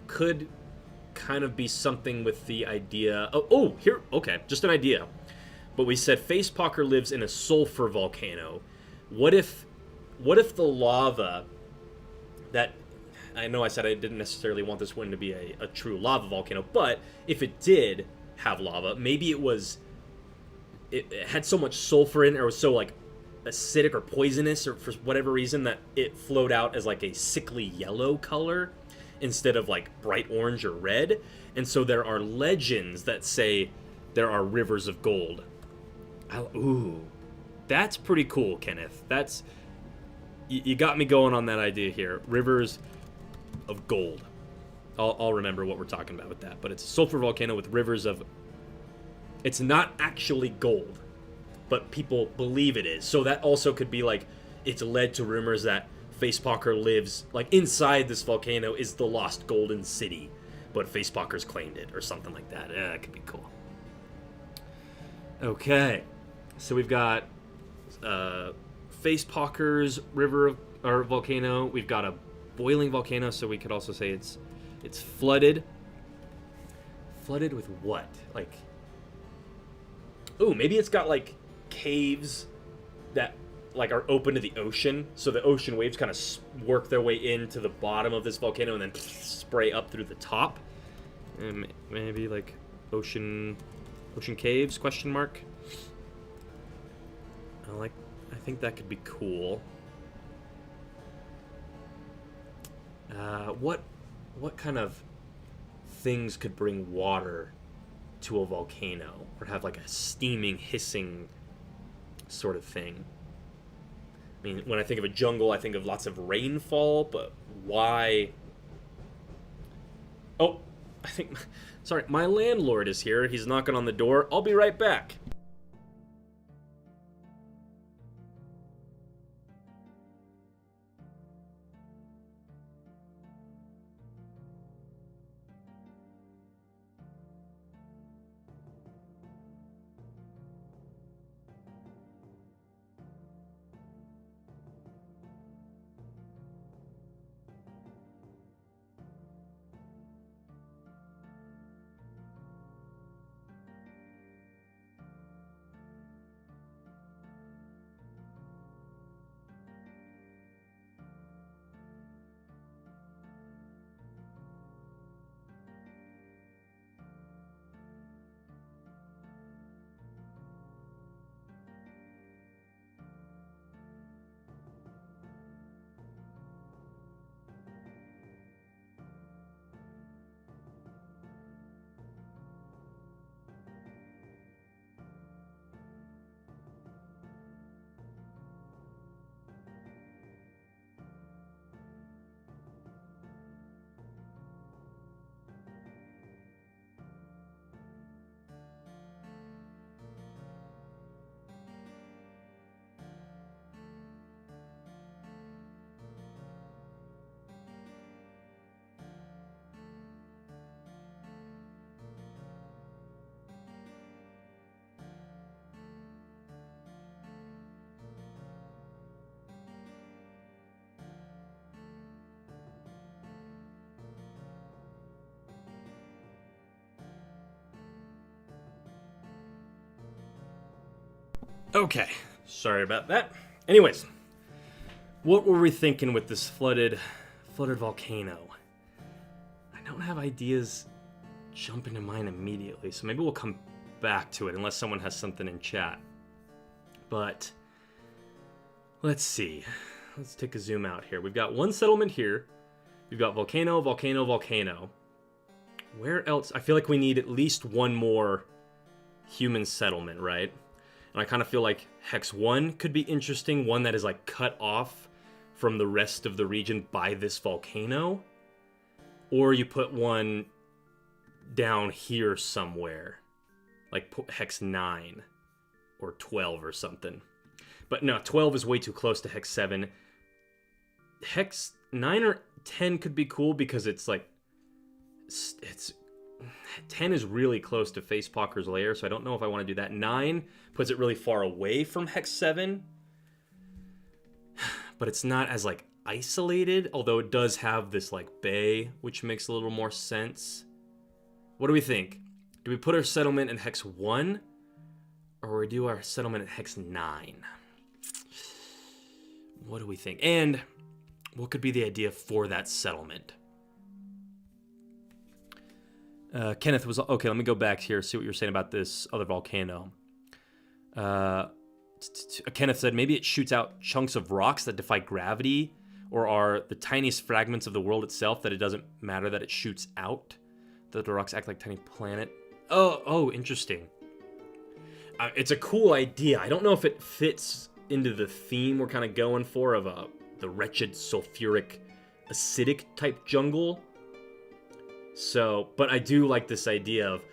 Could kind of be something with the idea... Here, okay, just an idea. But we said Facepocker lives in a sulfur volcano. What if the lava that... I know I said I didn't necessarily want this one to be a true lava volcano, but if it did have lava, maybe it had so much sulfur in it, or was so like acidic or poisonous, or for whatever reason, that it flowed out as like a sickly yellow color instead of like bright orange or red. And so there are legends that say there are rivers of gold. That's pretty cool, Kenneth. You got me going on that idea here. Rivers of gold. I'll remember what we're talking about with that. But it's a sulfur volcano with rivers of... It's not actually gold, but people believe it is. So that also could be like, it's led to rumors that Facepocker lives, like inside this volcano is the lost golden city, but Facepocker's claimed it, or something like that. That could be cool. Okay, so we've got Facepocker's river or volcano. We've got a boiling volcano, so we could also say it's flooded. Flooded with what? Like, maybe it's got like caves that like are open to the ocean, so the ocean waves kind of work their way into the bottom of this volcano and then spray up through the top. And maybe like ocean caves, question mark. I think that could be cool. What kind of things could bring water to a volcano, or have like a steaming, hissing sort of thing? I mean, when I think of a jungle, I think of lots of rainfall, but why? Sorry, my landlord is here. He's knocking on the door. I'll be right back. Okay, sorry about that. Anyways, what were we thinking with this flooded volcano? I don't have ideas jump into mind immediately, so maybe we'll come back to it unless someone has something in chat. But let's see. Let's take a zoom out here. We've got one settlement here. We've got volcano, volcano, volcano. Where else? I feel like we need at least one more human settlement, right? And I kind of feel like Hex 1 could be interesting. One that is like cut off from the rest of the region by this volcano. Or you put one down here somewhere. Like Hex 9 or 12 or something. But no, 12 is way too close to Hex 7. Hex 9 or 10 could be cool because it's like... It's 10 is really close to Facepocker's lair, so I don't know if I want to do that. 9 puts it really far away from Hex 7. But it's not as like isolated, although it does have this like bay, which makes a little more sense. What do we think? Do we put our settlement in Hex 1? Or we do our settlement at Hex 9? What do we think? And what could be the idea for that settlement? Kenneth was... Okay, let me go back here, see what you're saying about this other volcano. Kenneth said maybe it shoots out chunks of rocks that defy gravity, or are the tiniest fragments of the world itself that it doesn't matter that it shoots out. That the rocks act like tiny planet. Oh, interesting. It's a cool idea. I don't know if it fits into the theme we're kind of going for of the wretched sulfuric acidic type jungle. So, but I do like this idea of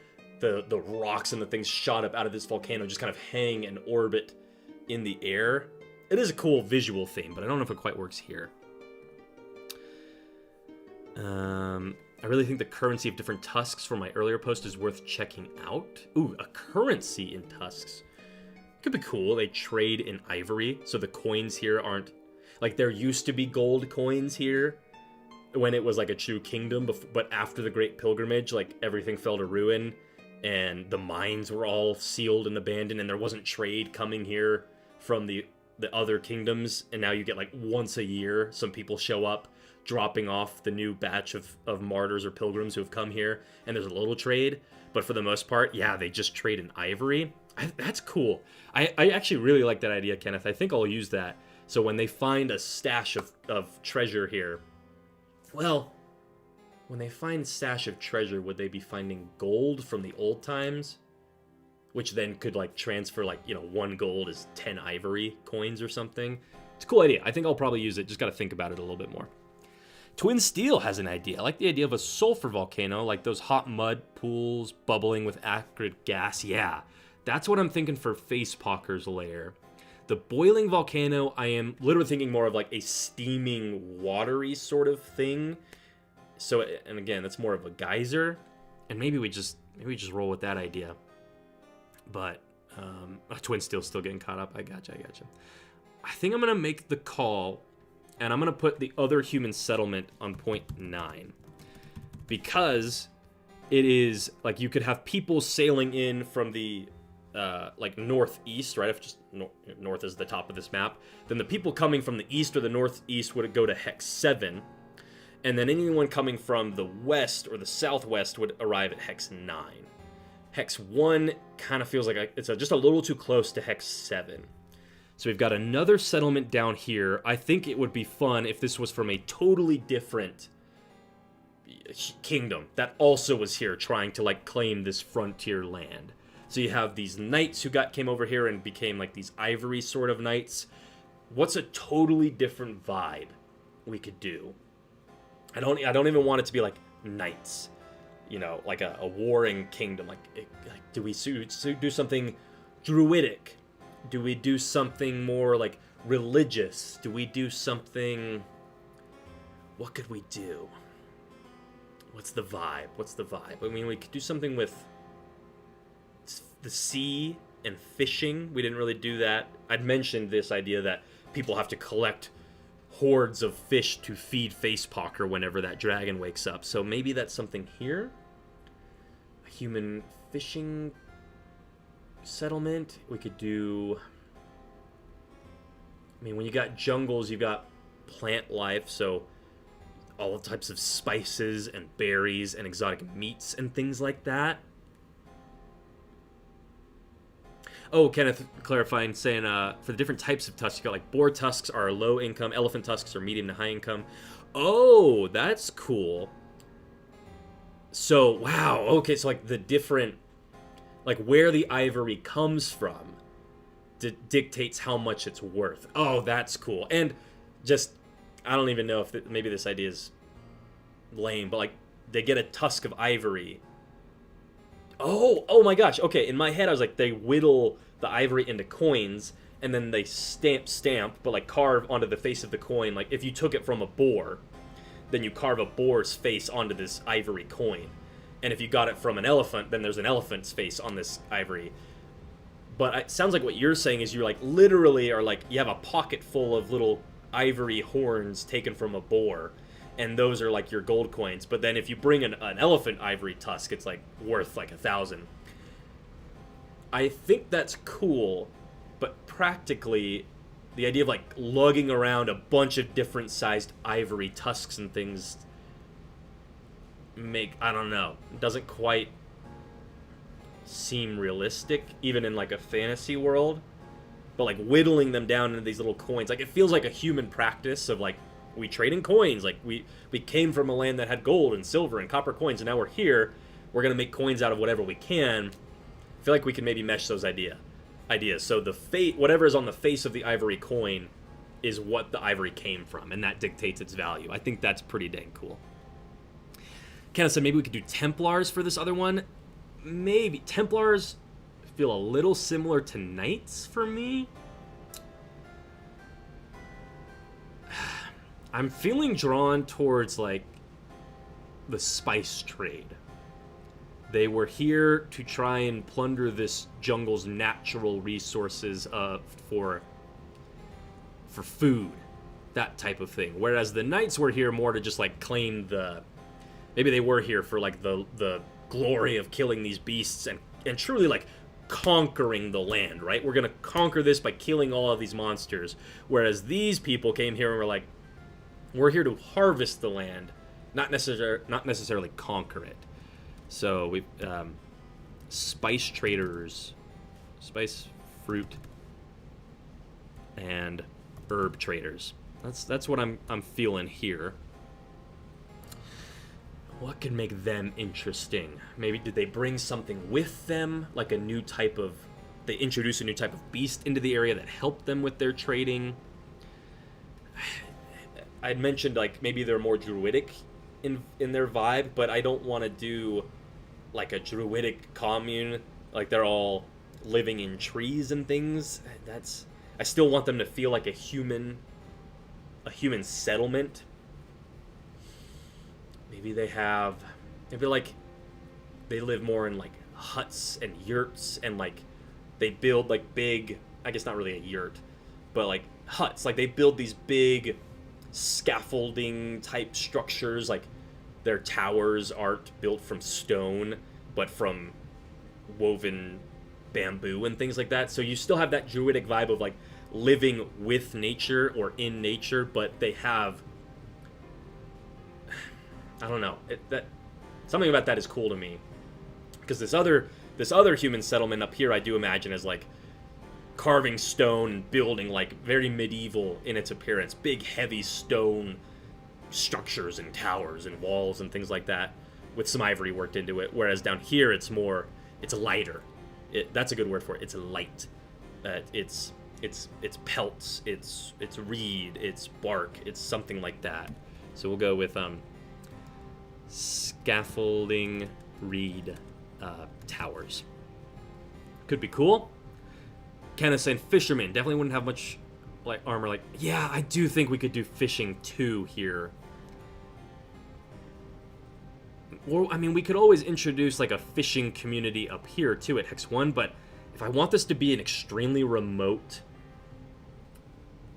the rocks and the things shot up out of this volcano just kind of hang and orbit in the air. It is a cool visual theme, but I don't know if it quite works here. I really think the currency of different tusks from my earlier post is worth checking out. Ooh, a currency in tusks. Could be cool. They trade in ivory, so the coins here aren't... Like, there used to be gold coins here when it was like a true kingdom, but after the Great Pilgrimage, like, everything fell to ruin, and the mines were all sealed and abandoned, and there wasn't trade coming here from the other kingdoms, and now you get, like, once a year, some people show up, dropping off the new batch of martyrs or pilgrims who have come here, and there's a little trade, but for the most part, yeah, they just trade in ivory. That's cool. I actually really like that idea, Kenneth. I think I'll use that. So when they find a stash of treasure here, well, when they find a stash of treasure, would they be finding gold from the old times? Which then could, like, transfer, like, you know, 1 gold is 10 ivory coins or something. It's a cool idea. I think I'll probably use it. Just got to think about it a little bit more. Twin Steel has an idea. I like the idea of a sulfur volcano, like those hot mud pools bubbling with acrid gas. Yeah, that's what I'm thinking for Facepocker's lair. The boiling volcano, I am literally thinking more of like a steaming, watery sort of thing. So, and again, that's more of a geyser. And maybe we just roll with that idea. But Twin Steel's still getting caught up. I gotcha. I think I'm gonna make the call, and I'm gonna put the other human settlement on point 9, because it is like you could have people sailing in from the like northeast, right? If just north is the top of this map, then the people coming from the east or the northeast would go to Hex 7, and then anyone coming from the west or the southwest would arrive at Hex 9. Hex 1 kind of feels like it's just a little too close to Hex 7. So we've got another settlement down here. I think it would be fun if this was from a totally different kingdom that also was here trying to, like, claim this frontier land. So you have these knights who came over here and became like these ivory sort of knights. What's a totally different vibe we could do? I don't even want it to be like knights, you know, like a warring kingdom. Like do we do something druidic? Do we do something more like religious? Do we do something... What could we do? What's the vibe? I mean, we could do something with the sea and fishing. We didn't really do that. I'd mentioned this idea that people have to collect hordes of fish to feed Facepocker whenever that dragon wakes up. So maybe that's something here. A human fishing settlement. We could do... I mean, when you got jungles, you've got plant life, so all types of spices and berries and exotic meats and things like that. Oh, Kenneth clarifying, saying for the different types of tusks, you got like boar tusks are low income, elephant tusks are medium to high income. Oh, that's cool. So, wow, okay, so like the different, like where the ivory comes from dictates how much it's worth. Oh, that's cool. And just, I don't even know if maybe this idea is lame, but like they get a tusk of ivory. Oh my gosh. Okay, in my head I was like, they whittle the ivory into coins and then they stamp, but like carve onto the face of the coin. Like if you took it from a boar, then you carve a boar's face onto this ivory coin. And if you got it from an elephant, then there's an elephant's face on this ivory. But it sounds like what you're saying is you're like literally are like, you have a pocket full of little ivory horns taken from a boar, and those are like your gold coins. But then if you bring an elephant ivory tusk, it's like worth like 1,000. I think that's cool, but practically the idea of like lugging around a bunch of different sized ivory tusks and things I don't know, doesn't quite seem realistic even in like a fantasy world. But like whittling them down into these little coins, like it feels like a human practice of like, we trade in coins. Like we came from a land that had gold and silver and copper coins, and now we're here. We're gonna make coins out of whatever we can. I feel like we can maybe mesh those ideas. So the whatever is on the face of the ivory coin is what the ivory came from, and that dictates its value. I think that's pretty dang cool. Kenneth said maybe we could do Templars for this other one. Maybe. Templars feel a little similar to Knights for me. I'm feeling drawn towards like the spice trade. They were here to try and plunder this jungle's natural resources for food, that type of thing. Whereas the Knights were here more to just like claim maybe they were here for like the glory of killing these beasts and truly like conquering the land, right? We're gonna conquer this by killing all of these monsters. Whereas these people came here and were like, we're here to harvest the land, not necessarily conquer it. So we spice traders, spice, fruit, and herb traders. That's what I'm feeling here. What could make them interesting? Maybe did they bring something with them, like a new type of? They introduced a new type of beast into the area that helped them with their trading. I'd mentioned like maybe they're more druidic in their vibe, but I don't want to do like a druidic commune, like they're all living in trees and things. I still want them to feel like a human settlement. Maybe like they live more in like huts and yurts, and like they build like big, I guess not really a yurt, but like huts. Like they build these big scaffolding type structures, like their towers aren't built from stone but from woven bamboo and things like that. So you still have that druidic vibe of like living with nature or in nature, but they have, I don't know, that something about that is cool to me, because this other human settlement up here I do imagine as like carving stone and building, like very medieval in its appearance, big heavy stone structures and towers and walls and things like that with some ivory worked into it. Whereas down here it's lighter. That's a good word for it. It's light. It's pelts. It's reed. It's bark. It's something like that. So we'll go with scaffolding reed towers. Could be cool. Kenneth saying fishermen definitely wouldn't have much like armor. Like, yeah, I do think we could do fishing too here. Or, I mean, we could always introduce like a fishing community up here too at Hex 1, but if I want this to be an extremely remote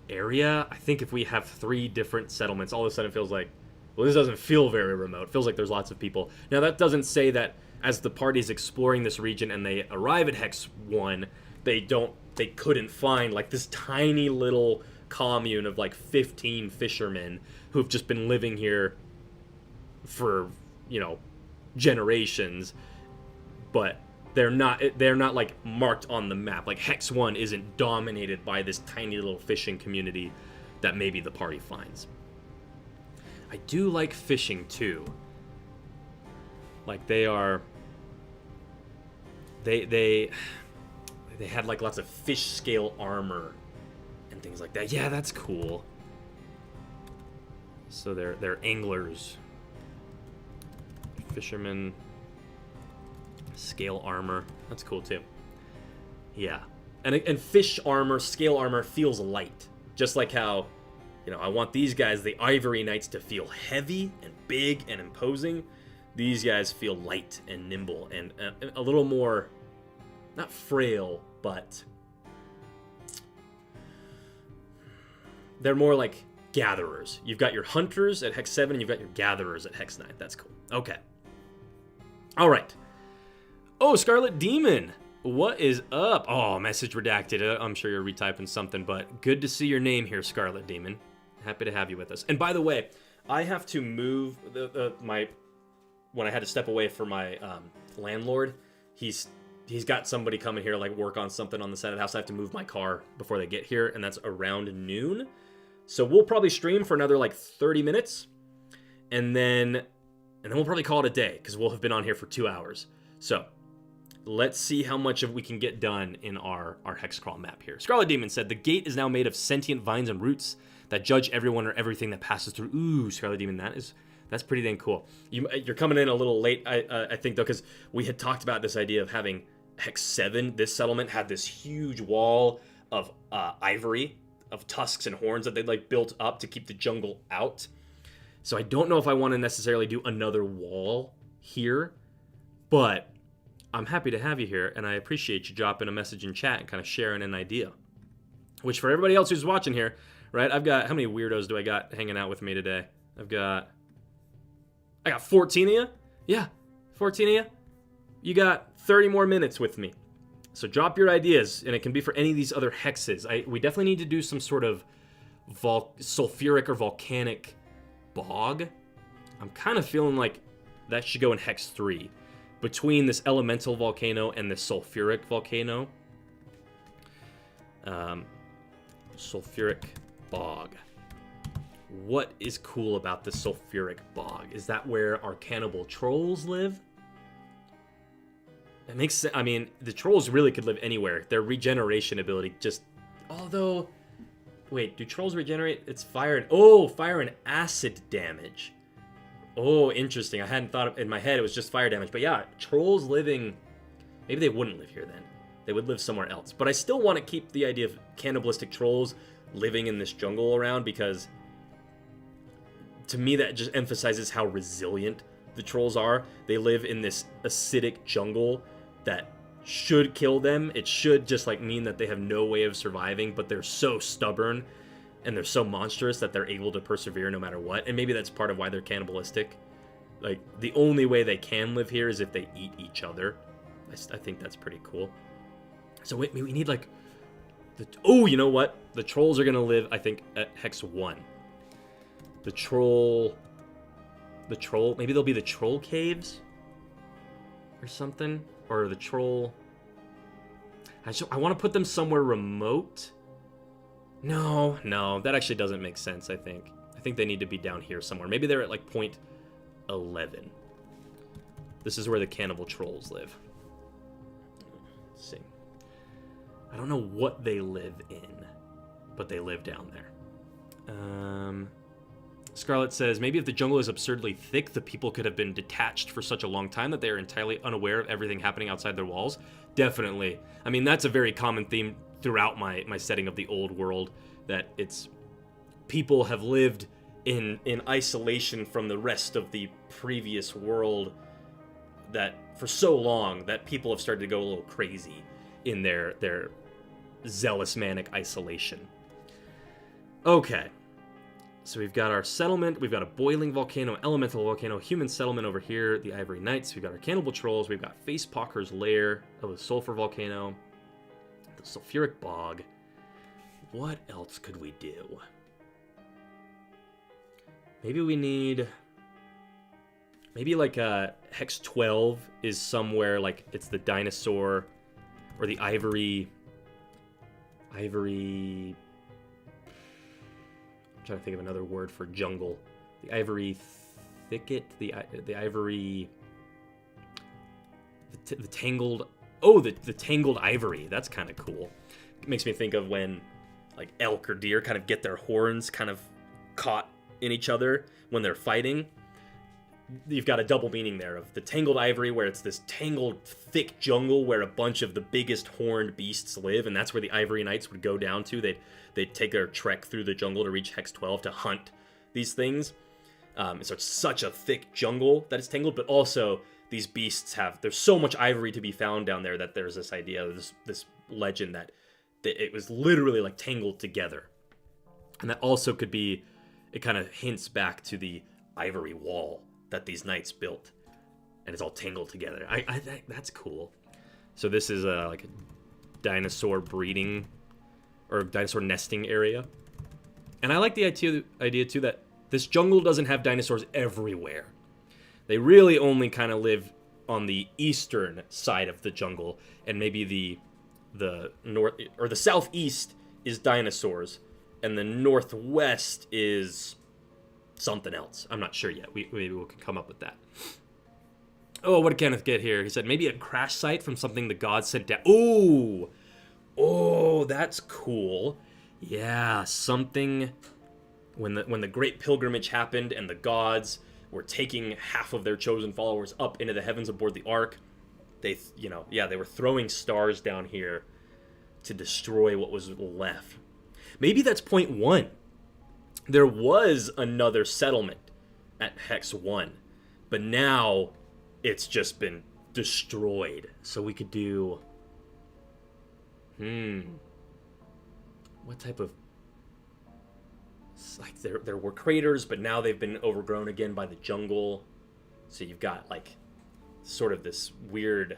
area, I think if we have 3 different settlements, all of a sudden it feels like, well, this doesn't feel very remote. It feels like there's lots of people. Now, that doesn't say that as the party's exploring this region and they arrive at Hex 1, they couldn't find like this tiny little commune of like 15 fishermen who've just been living here for, you know, generations, but they're not like marked on the map. Like Hex 1 isn't dominated by this tiny little fishing community that maybe the party finds. I do like fishing too. Like they had like lots of fish scale armor and things like that. Yeah, that's cool. So they're anglers. Fishermen. Scale armor. That's cool too. Yeah. And fish armor, scale armor feels light. Just like how, you know, I want these guys, the Ivory Knights, to feel heavy and big and imposing. These guys feel light and nimble and a little more, not frail, but they're more like gatherers. You've got your hunters at Hex 7 and you've got your gatherers at Hex 9. That's cool. Okay. All right. Oh, Scarlet Demon. What is up? Oh, message redacted. I'm sure you're retyping something, but good to see your name here, Scarlet Demon. Happy to have you with us. And by the way, I have to move when I had to step away for my landlord. He's got somebody coming here, like work on something on the side of the house. I have to move my car before they get here, and that's around noon. So we'll probably stream for another like 30 minutes, and then we'll probably call it a day because we'll have been on here for 2 hours. So let's see how much of we can get done in our Hexcrawl map here. Scarlet Demon said, the gate is now made of sentient vines and roots that judge everyone or everything that passes through. Ooh, Scarlet Demon, that's pretty dang cool. You're coming in a little late, I think, though, because we had talked about this idea of having Hex 7. This settlement had this huge wall of ivory, of tusks and horns that they'd like built up to keep the jungle out. So I don't know if I want to necessarily do another wall here, but I'm happy to have you here, and I appreciate you dropping a message in chat and kind of sharing an idea. Which, for everybody else who's watching here, right, I've got, how many weirdos do I got hanging out with me today? I got 14 of you? Yeah, 14 of you. You got 30 more minutes with me. So drop your ideas, and it can be for any of these other hexes. We definitely need to do some sort of sulfuric or volcanic bog. I'm kind of feeling like that should go in Hex 3. Between this elemental volcano and this sulfuric volcano. Sulfuric bog. What is cool about the sulfuric bog? Is that where our cannibal trolls live? It makes sense. I mean, the trolls really could live anywhere. Their regeneration ability just... Although... Wait, do trolls regenerate? It's fire and... Oh, fire and acid damage. Oh, interesting. I hadn't thought of, in my head it was just fire damage. But yeah, trolls living... Maybe they wouldn't live here then. They would live somewhere else. But I still want to keep the idea of cannibalistic trolls living in this jungle around, because to me that just emphasizes how resilient the trolls are. They live in this acidic jungle that should kill them. It should just like mean that they have no way of surviving, but they're so stubborn and they're so monstrous that they're able to persevere no matter what. And maybe that's part of why they're cannibalistic. Like, the only way they can live here is if they eat each other. I think that's pretty cool. So wait, we need like... Oh, you know what? The trolls are going to live, I think, at Hex 1. The troll... Maybe they'll be the troll caves? Or something? Or the troll... I want to put them somewhere remote. No, that actually doesn't make sense, I think. I think they need to be down here somewhere. Maybe they're at like point 11. This is where the cannibal trolls live. Let's see. I don't know what they live in, but they live down there. Scarlet says, maybe if the jungle is absurdly thick, the people could have been detached for such a long time that they are entirely unaware of everything happening outside their walls. Definitely. I mean, that's a very common theme throughout my setting of the old world, that it's people have lived in isolation from the rest of the previous world, that for so long that people have started to go a little crazy in their zealous manic isolation. Okay. So we've got our settlement, we've got a boiling volcano, elemental volcano, human settlement over here, the Ivory Knights, we've got our cannibal trolls, we've got Facepocker's lair of the sulfur volcano, the sulfuric bog, What else could we do? Maybe we need... Maybe like Hex 12 is somewhere, like it's the dinosaur or the ivory... I'm trying to think of another word for jungle. The ivory thicket, the ivory... The tangled... Oh, the tangled ivory. That's kind of cool. It makes me think of when like elk or deer kind of get their horns kind of caught in each other when they're fighting. You've got a double meaning there of the tangled ivory, where it's this tangled, thick jungle where a bunch of the biggest horned beasts live, and that's where the Ivory Knights would go down to. They'd take their trek through the jungle to reach Hex 12 to hunt these things. So it's such a thick jungle that it's tangled, but also these beasts there's so much ivory to be found down there that there's this idea, this legend that it was literally like tangled together. And that also could be, it kind of hints back to the ivory wall that these knights built, and it's all tangled together. I think that's cool. So this is like a dinosaur breeding or dinosaur nesting area, and I like the idea too that this jungle doesn't have dinosaurs everywhere. They really only kind of live on the eastern side of the jungle, and maybe the north or the southeast is dinosaurs, and the northwest is something else. I'm not sure yet. Maybe we can come up with that. Oh, what did Kenneth get here? He said maybe a crash site from something the gods sent down. Oh, that's cool. Yeah, something when the great pilgrimage happened and the gods were taking half of their chosen followers up into the heavens aboard the ark. They were throwing stars down here to destroy what was left. Maybe that's point 1. There was another settlement at Hex 1, but now it's just been destroyed. So we could do... What type of... Like, there were craters, but now they've been overgrown again by the jungle. So you've got, like, sort of this weird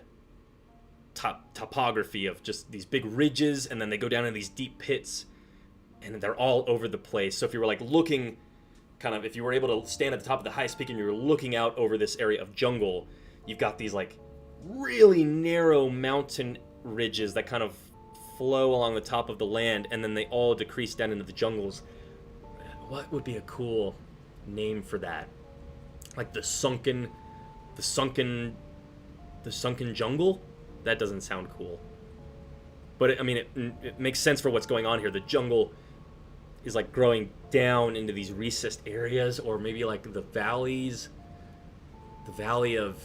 topography of just these big ridges, and then they go down in these deep pits, and they're all over the place. So if you were like looking, kind of, if you were able to stand at the top of the highest peak and you were looking out over this area of jungle, you've got these like really narrow mountain ridges that kind of flow along the top of the land, and then they all decrease down into the jungles. What would be a cool name for that? Like the sunken jungle? That doesn't sound cool. But it makes sense for what's going on here. The jungle is like growing down into these recessed areas, or maybe like the valleys. The valley of...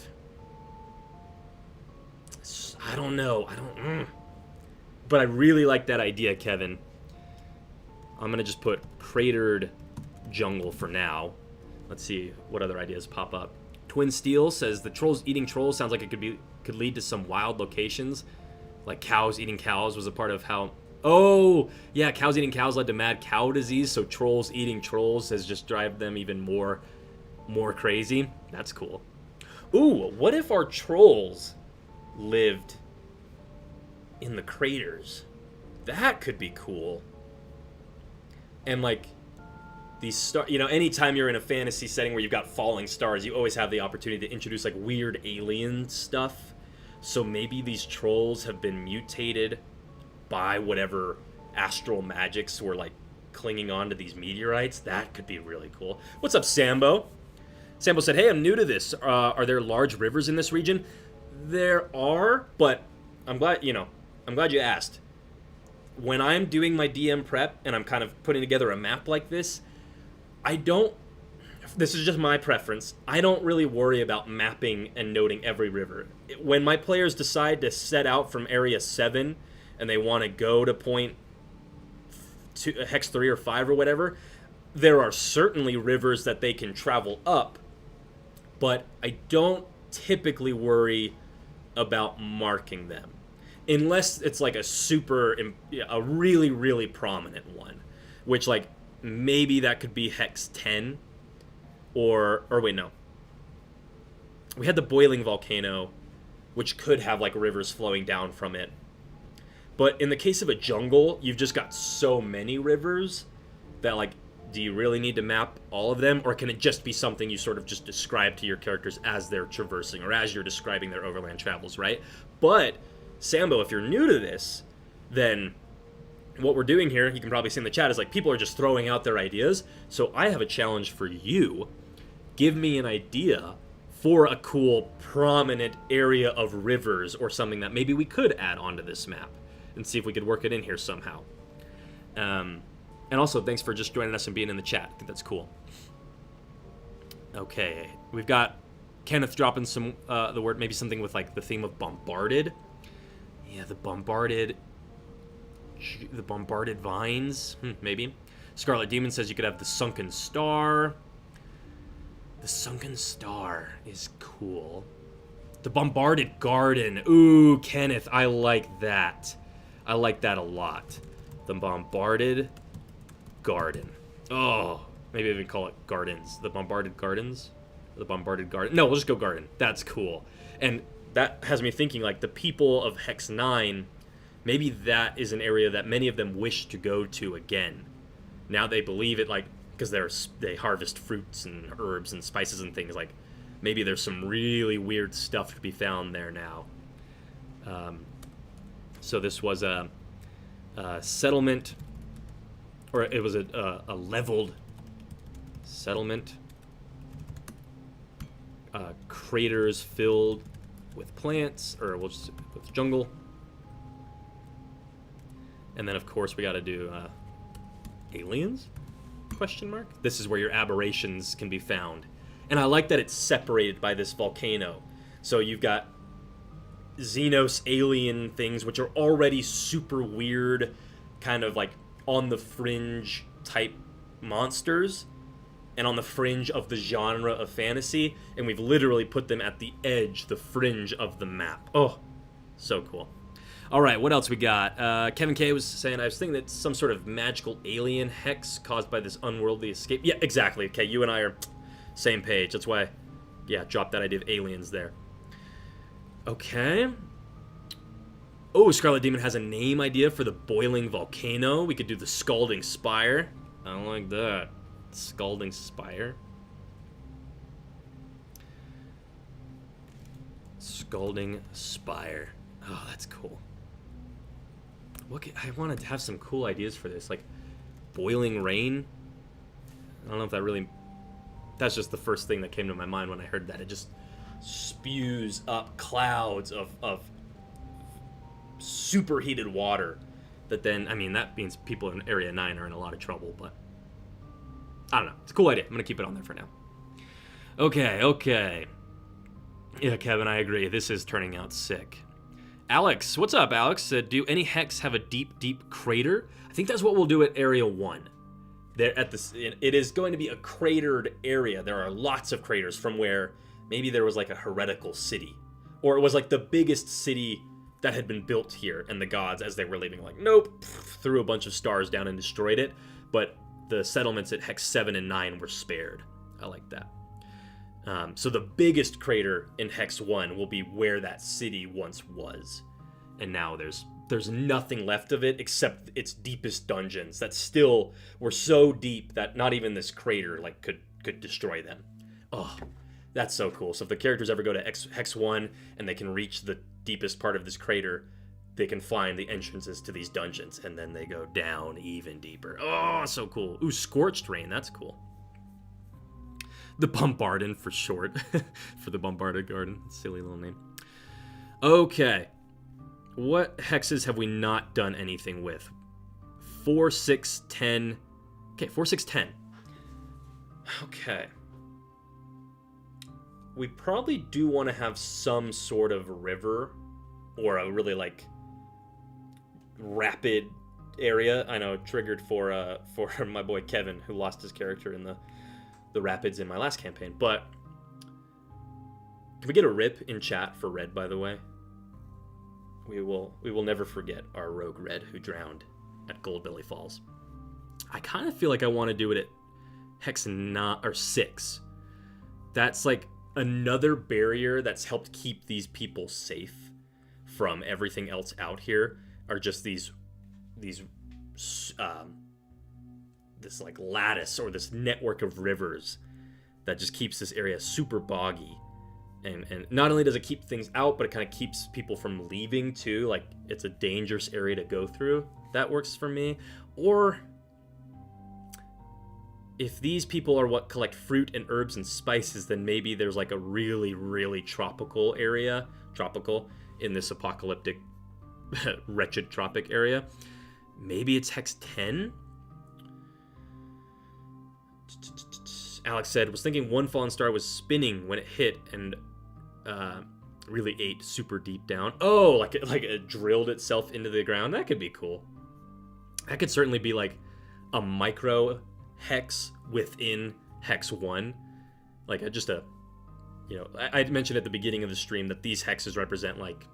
I don't know. But I really like that idea, Kevin. I'm going to just put cratered jungle for now. Let's see what other ideas pop up. Twin Steel says the trolls eating trolls sounds like it could lead to some wild locations. Like cows eating cows was a part of how... Oh, yeah, cows eating cows led to mad cow disease, so trolls eating trolls has just driven them even more crazy. That's cool. Ooh, what if our trolls lived in the craters? That could be cool. And like these stars, anytime you're in a fantasy setting where you've got falling stars, you always have the opportunity to introduce like weird alien stuff. So maybe these trolls have been mutated by whatever astral magics were like clinging on to these meteorites. That could be really cool. What's up, Sambo? Sambo said, hey, I'm new to this. Are there large rivers in this region? There are, but I'm glad you asked. When I'm doing my DM prep and I'm kind of putting together a map like this, this is just my preference, I don't really worry about mapping and noting every river. When my players decide to set out from Area 7 and they want to go to point Hex 3 or 5 or whatever, there are certainly rivers that they can travel up, but I don't typically worry about marking them. Unless it's like a really, really prominent one. Which, like, maybe that could be Hex 10. Or wait, no. We had the boiling volcano, which could have, like, rivers flowing down from it. But in the case of a jungle, you've just got so many rivers that, like, do you really need to map all of them? Or can it just be something you sort of just describe to your characters as they're traversing or as you're describing their overland travels, right? But, Sambo, if you're new to this, then what we're doing here, you can probably see in the chat, is like people are just throwing out their ideas. So I have a challenge for you. Give me an idea for a cool, prominent area of rivers or something that maybe we could add onto this map and see if we could work it in here somehow. And also, thanks for just joining us and being in the chat. I think that's cool. Okay, we've got Kenneth dropping some the word, maybe something with like the theme of bombarded. Yeah, the bombarded vines, maybe. Scarlet Demon says you could have the sunken star. The sunken star is cool. The bombarded garden. Ooh, Kenneth, I like that. I like that a lot. The bombarded garden. Oh, maybe even call it gardens. The bombarded gardens? The bombarded garden. No, we'll just go garden. That's cool. And that has me thinking, like, the people of Hex 9, maybe that is an area that many of them wish to go to again. Now they believe it, like, because they harvest fruits and herbs and spices and things, like, maybe there's some really weird stuff to be found there now. So this was a settlement, or it was a leveled settlement. Craters filled with plants, or we'll just with jungle. And then of course we got to do aliens? Question mark. This is where your aberrations can be found, and I like that it's separated by this volcano. So you've got Xenos alien things, which are already super weird, kind of like on the fringe type monsters, and on the fringe of the genre of fantasy, and we've literally put them at the edge, the fringe of the map. Oh, so cool. All right, what else we got? Kevin K was saying, I was thinking that some sort of magical alien hex caused by this unworldly escape. Yeah, exactly. Okay, you and I are same page. That's why, yeah, drop that idea of aliens there. Okay. Oh, Scarlet Demon has a name idea for the boiling volcano. We could do the Scalding Spire. I like that. Scalding Spire. Scalding Spire. Oh, that's cool. I wanted to have some cool ideas for this, like boiling rain. I don't know if that really... That's just the first thing that came to my mind when I heard that. It just spews up clouds of superheated water that then, I mean, that means people in Area 9 are in a lot of trouble, but I don't know. It's a cool idea. I'm going to keep it on there for now. Okay. Yeah, Kevin, I agree. This is turning out sick. Alex, what's up, Alex? Do any hex have a deep, deep crater? I think that's what we'll do at Area 1. It is going to be a cratered area. There are lots of craters from where maybe there was like a heretical city, or it was like the biggest city that had been built here, and the gods, as they were leaving, like, nope, threw a bunch of stars down and destroyed it. But the settlements at Hex 7 and 9 were spared. I like that. So the biggest crater in Hex 1 will be where that city once was. And now there's nothing left of it except its deepest dungeons that still were so deep that not even this crater like could destroy them. Oh, that's so cool. So if the characters ever go to Hex 1 and they can reach the deepest part of this crater, they can find the entrances to these dungeons, and then they go down even deeper. Oh, so cool. Ooh, Scorched Rain, that's cool. The Bombardin for short. For the Bombarded Garden. Silly little name. Okay. What hexes have we not done anything with? 4, 6, 10. Okay, 4, 6, 10. Okay. We probably do want to have some sort of river or a really, like, rapid area. I know, triggered for my boy Kevin, who lost his character in the rapids in my last campaign. But can we get a rip in chat for Red, by the way? We will never forget our rogue Red who drowned at Goldbelly Falls. I kind of feel like I want to do it at Hex 9 or 6. That's like another barrier that's helped keep these people safe from everything else out here. are just these this like lattice or this network of rivers that just keeps this area super boggy. And not only does it keep things out, but it kind of keeps people from leaving too. Like, it's a dangerous area to go through. That works for me. Or if these people are what collect fruit and herbs and spices, then maybe there's like a really, really tropical in this apocalyptic wretched tropic area. Maybe it's Hex 10? Alex said, was thinking one fallen star was spinning when it hit and really ate super deep down. Oh, like it drilled itself into the ground. That could be cool. That could certainly be like a micro hex within Hex 1. Like I mentioned at the beginning of the stream that these hexes represent like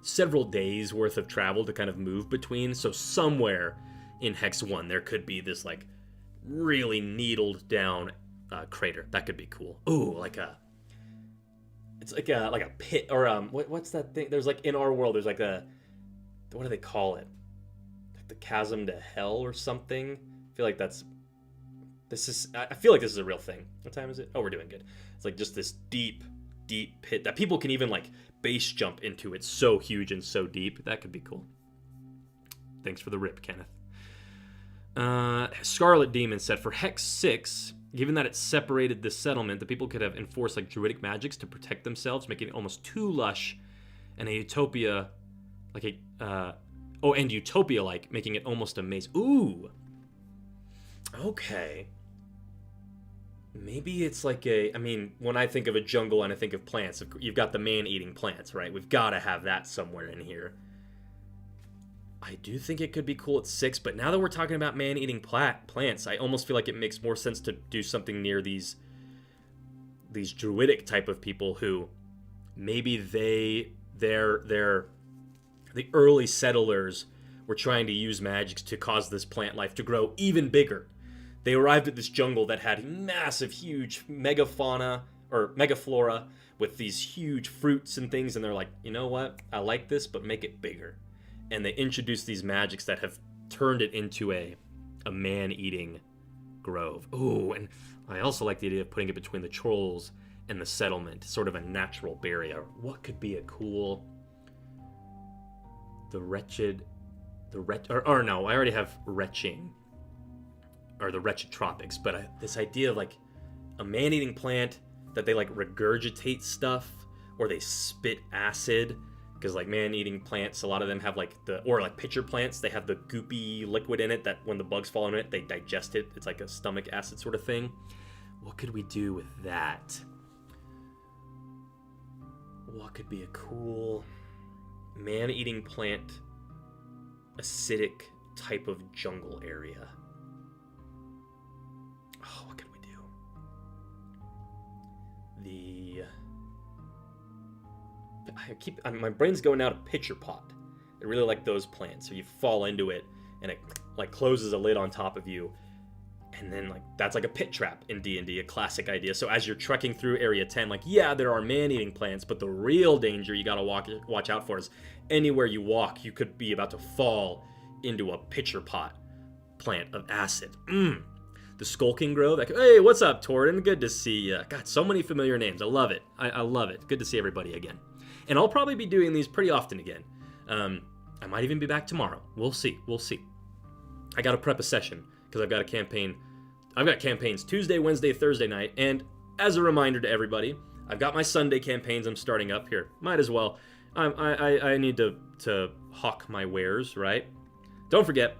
several days worth of travel to kind of move between. So somewhere in Hex 1 there could be this like really needled down crater. That could be cool. Ooh, it's like a pit, or what's that thing? There's like in our world there's like what do they call it? Like the chasm to hell or something. I feel like this is a real thing. What time is it? Oh, we're doing good. It's like just this deep pit that people can even like base jump into. It's so huge and so deep. That could be cool. Thanks for the rip, Kenneth. Scarlet Demon said, for Hex 6, given that it separated the settlement, the people could have enforced like druidic magics to protect themselves, making it almost too lush, and a utopia and utopia like, making it almost a maze. Ooh. Okay. Maybe it's like when I think of a jungle and I think of plants, you've got the man-eating plants, right? We've got to have that somewhere in here. I do think it could be cool at 6, but now that we're talking about man-eating plants, I almost feel like it makes more sense to do something near these druidic type of people who maybe the early settlers were trying to use magics to cause this plant life to grow even bigger. They arrived at this jungle that had massive, huge megaflora with these huge fruits and things, and they're like, you know what? I like this, but make it bigger. And they introduced these magics that have turned it into a man-eating grove. Ooh, and I also like the idea of putting it between the trolls and the settlement, sort of a natural barrier. What could be a cool... I already have retching, or the Retched Tropics, but this idea of like a man-eating plant that they like regurgitate stuff, or they spit acid. Because like man-eating plants, a lot of them have like pitcher plants, they have the goopy liquid in it that when the bugs fall in it, they digest it. It's like a stomach acid sort of thing. What could we do with that? What could be a cool man-eating plant, acidic type of jungle area? Oh, what could we do? My brain's going out of pitcher pot. I really like those plants. So you fall into it and it like closes a lid on top of you, and then like that's like a pit trap in D&D, a classic idea. So as you're trekking through Area 10, like there are man-eating plants, but the real danger you gotta watch out for is anywhere you walk, you could be about to fall into a pitcher pot plant of acid. The Skulking Grove. Hey, what's up, Torden? Good to see you. God, so many familiar names. I love it. I love it. Good to see everybody again. And I'll probably be doing these pretty often again. I might even be back tomorrow. We'll see. I got to prep a session because I've got a campaign. I've got campaigns Tuesday, Wednesday, Thursday night. And as a reminder to everybody, I've got my Sunday campaigns I'm starting up here. Might as well. I need to hawk my wares, right? Don't forget,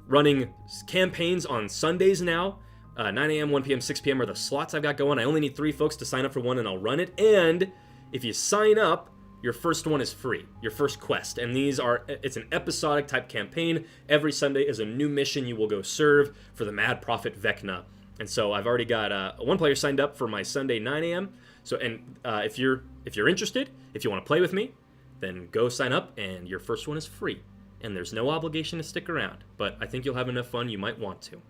running campaigns on Sundays now. 9 a.m., 1 p.m., 6 p.m. are the slots I've got going. I only need 3 folks to sign up for one, and I'll run it. And if you sign up, your first one is free, your first quest. And it's an episodic type campaign. Every Sunday is a new mission you will go serve for the Mad Prophet Vecna. And so I've already got one player signed up for my Sunday 9 a.m. So, if you're interested, if you want to play with me, then go sign up, and your first one is free. And there's no obligation to stick around, but I think you'll have enough fun you might want to.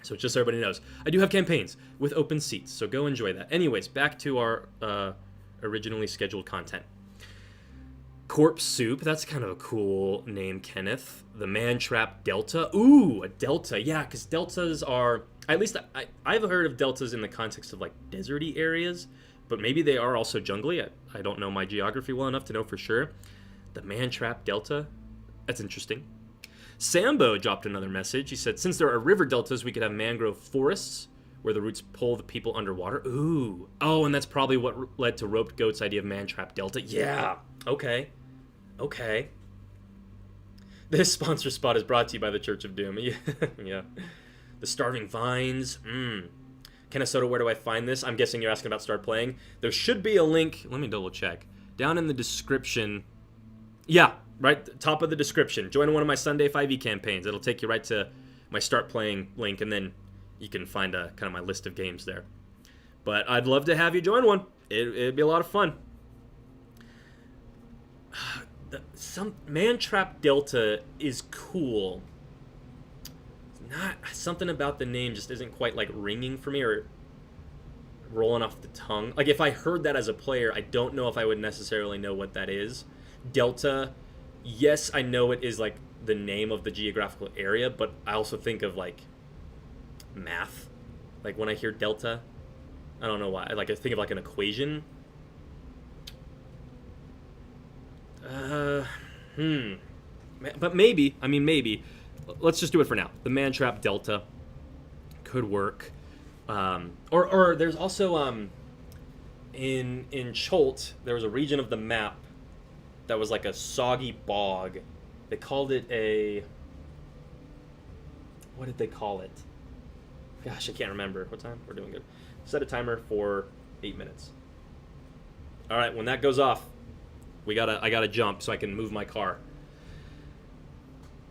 So just so everybody knows, I do have campaigns with open seats, so go enjoy that. Anyways, back to our originally scheduled content. Corpse Soup, that's kind of a cool name, Kenneth. The Man Trap Delta. Ooh, a delta. Yeah, because deltas are, at least I've heard of deltas in the context of like deserty areas, but maybe they are also jungly. I don't know my geography well enough to know for sure. The Man Trap Delta, that's interesting. Sambo dropped another message. He said, since there are river deltas, we could have mangrove forests where the roots pull the people underwater. Ooh. Oh, and that's probably what led to Roped Goat's idea of Man Trap Delta. Yeah. Okay. This sponsor spot is brought to you by the Church of Doom. Yeah. The Starving Vines. Kenneth Soto, where do I find this? I'm guessing you're asking about Start Playing. There should be a link. Let me double check. Down in the description. Yeah, right top of the description. Join one of my Sunday 5e campaigns. It'll take you right to my Start Playing link, and then you can find kind of my list of games there. But I'd love to have you join one. It'd be a lot of fun. Some Man Trap Delta is cool. Not something about the name just isn't quite like ringing for me or rolling off the tongue. Like if I heard that as a player, I don't know if I would necessarily know what that is. Delta, yes, I know it is like the name of the geographical area, but I also think of like math. Like when I hear delta, I don't know why. I think of like an equation. But maybe. Let's just do it for now. The Man Trap Delta could work. Or there's also in Cholt there was a region of the map that was like a soggy bog. They called it a, what did they call it? Gosh, I can't remember. What time? We're doing good. Set a timer for 8 minutes. All right, when that goes off, I gotta jump so I can move my car.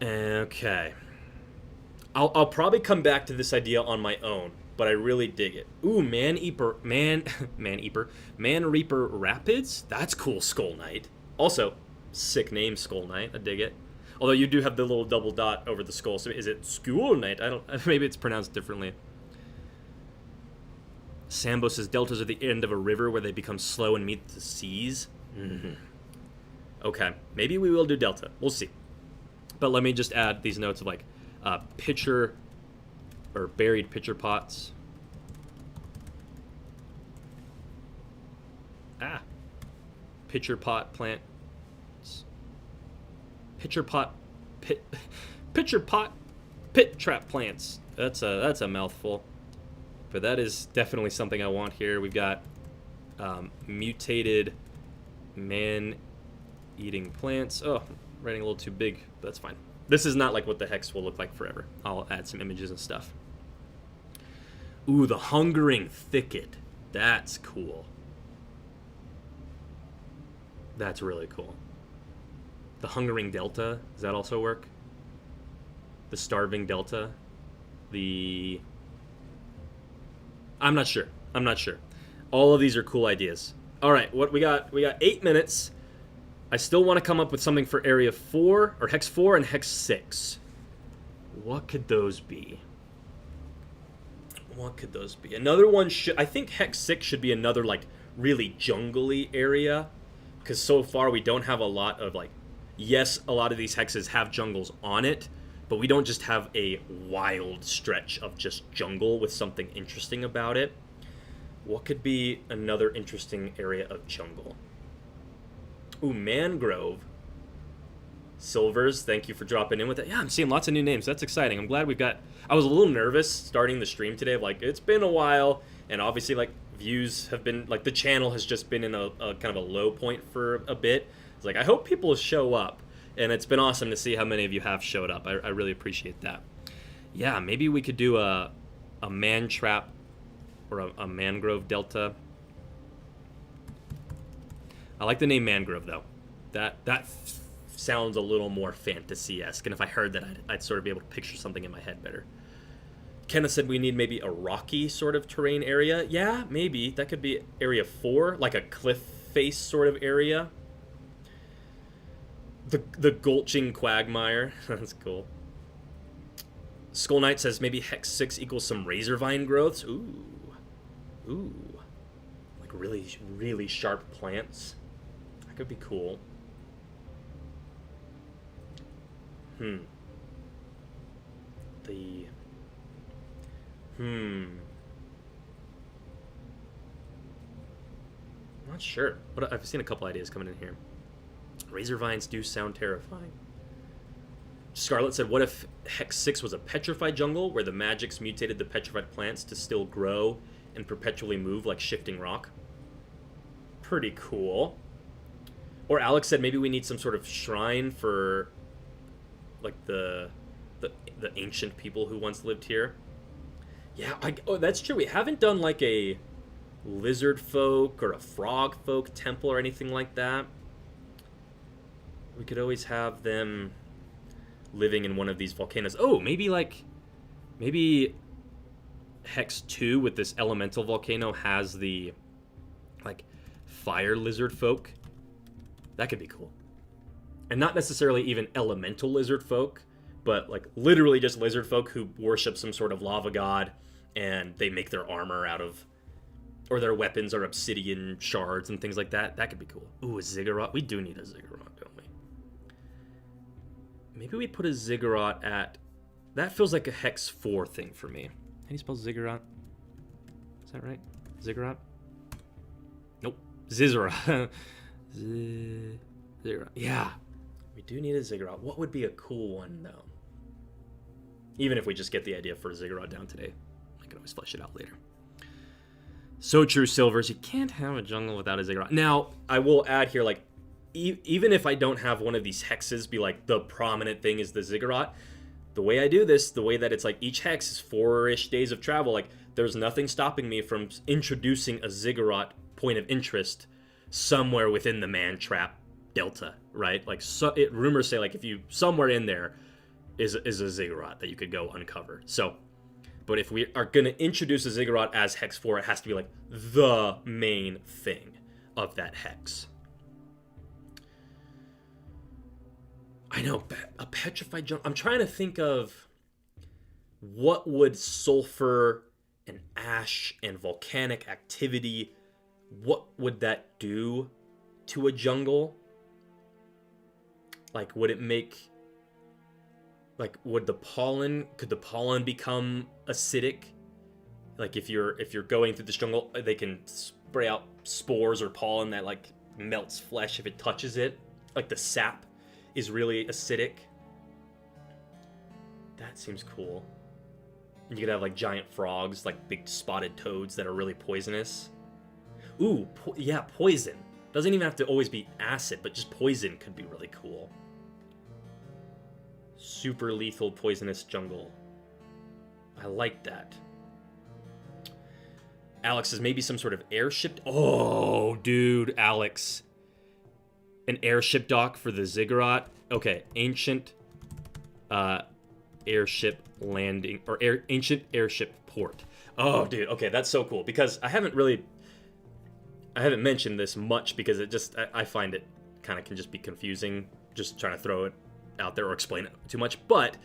Okay. I'll probably come back to this idea on my own, but I really dig it. Ooh, Man Reaper Rapids? That's cool, Skull Knight. Also, sick name, Skull Knight. I dig it. Although you do have the little double dot over the skull, so is it Skull Knight? Maybe it's pronounced differently. Sambo says deltas are the end of a river where they become slow and meet the seas. Okay, maybe we will do delta. We'll see. But let me just add these notes of like pitcher or buried pitcher pots. Pitcher pot plants. Pitcher pot pit trap plants. That's a mouthful. But that is definitely something I want here. We've got mutated man-eating plants. Oh, writing a little too big, but that's fine. This is not like what the hex will look like forever. I'll add some images and stuff. Ooh, the Hungering Thicket. That's cool. That's really cool. The Hungering Delta. Does that also work? The Starving Delta. I'm not sure. All of these are cool ideas. All right, what we got 8 minutes. I still want to come up with something for Area 4, or Hex 4 and Hex 6. What could those be? Another one I think Hex 6 should be another, like, really jungly area. Because so far we don't have a lot of, like, yes, a lot of these hexes have jungles on it, but we don't just have a wild stretch of just jungle with something interesting about it. What could be another interesting area of jungle? Ooh, Mangrove. Silvers, thank you for dropping in with it. Yeah, I'm seeing lots of new names. That's exciting. I'm glad we've got... I was a little nervous starting the stream today. Like, it's been a while, and obviously, like, views have been... Like, the channel has just been in a kind of a low point for a bit. It's like, I hope people show up, and it's been awesome to see how many of you have showed up. I really appreciate that. Yeah, maybe we could do a man trap or a mangrove delta. I like the name Mangrove, though. That sounds a little more fantasy-esque, and if I heard that, I'd sort of be able to picture something in my head better. Kenneth said we need maybe a rocky sort of terrain area. Yeah, maybe. That could be Area 4, like a cliff face sort of area. The Gulching Quagmire. That's cool. Skull Knight says maybe Hex 6 equals some razor vine growths. Ooh. Like really, really sharp plants. That could be cool. The... Not sure, but I've seen a couple ideas coming in here. Razor vines do sound terrifying. Scarlet said, what if Hex 6 was a petrified jungle where the magics mutated the petrified plants to still grow and perpetually move like shifting rock? Pretty cool. Or Alex said maybe we need some sort of shrine for like the ancient people who once lived here. Yeah, that's true. We haven't done like a lizard folk or a frog folk temple or anything like that. We could always have them living in one of these volcanoes. Oh, maybe Hex 2 with this elemental volcano has the like fire lizard folk. That could be cool. And not necessarily even elemental lizard folk, but like literally just lizard folk who worship some sort of lava god, and they make their armor out of, or their weapons are obsidian shards and things like that. That could be cool. Ooh, a ziggurat. We do need a ziggurat, don't we? Maybe we put a ziggurat at... That feels like a Hex 4 thing for me. How do you spell ziggurat? Is that right? Ziggurat? Nope. Zizzarat. Ziggurat. Yeah. We do need a ziggurat. What would be a cool one, though? Even if we just get the idea for a ziggurat down today. I can always flesh it out later. So true, Silvers. You can't have a jungle without a ziggurat. Now, I will add here, like, even if I don't have one of these hexes be, like, the prominent thing is the ziggurat, the way I do this, the way that it's, like, each hex is 4-ish days of travel, like, there's nothing stopping me from introducing a ziggurat point of interest somewhere within the man-trap delta, right? Like, rumors say, like, if you, somewhere in there is a ziggurat that you could go uncover. So... But if we are going to introduce a ziggurat as Hex 4, it has to be like the main thing of that hex. I know, a petrified jungle. I'm trying to think of what would sulfur and ash and volcanic activity, what would that do to a jungle? Like, would it make... Like, could the pollen become acidic? Like, if you're going through this jungle, they can spray out spores or pollen that, like, melts flesh if it touches it. Like, the sap is really acidic. That seems cool. And you could have, like, giant frogs, like big spotted toads that are really poisonous. Ooh, yeah, poison. Doesn't even have to always be acid, but just poison could be really cool. Super lethal poisonous jungle. I like that. Alex says maybe some sort of airship. Oh, dude, Alex. An airship dock for the ziggurat. Okay, ancient airship landing, or ancient airship port. Oh, dude, okay, that's so cool, because I haven't mentioned this much because it just, I find it kind of can just be confusing, just trying to throw it out there or explain it too much. But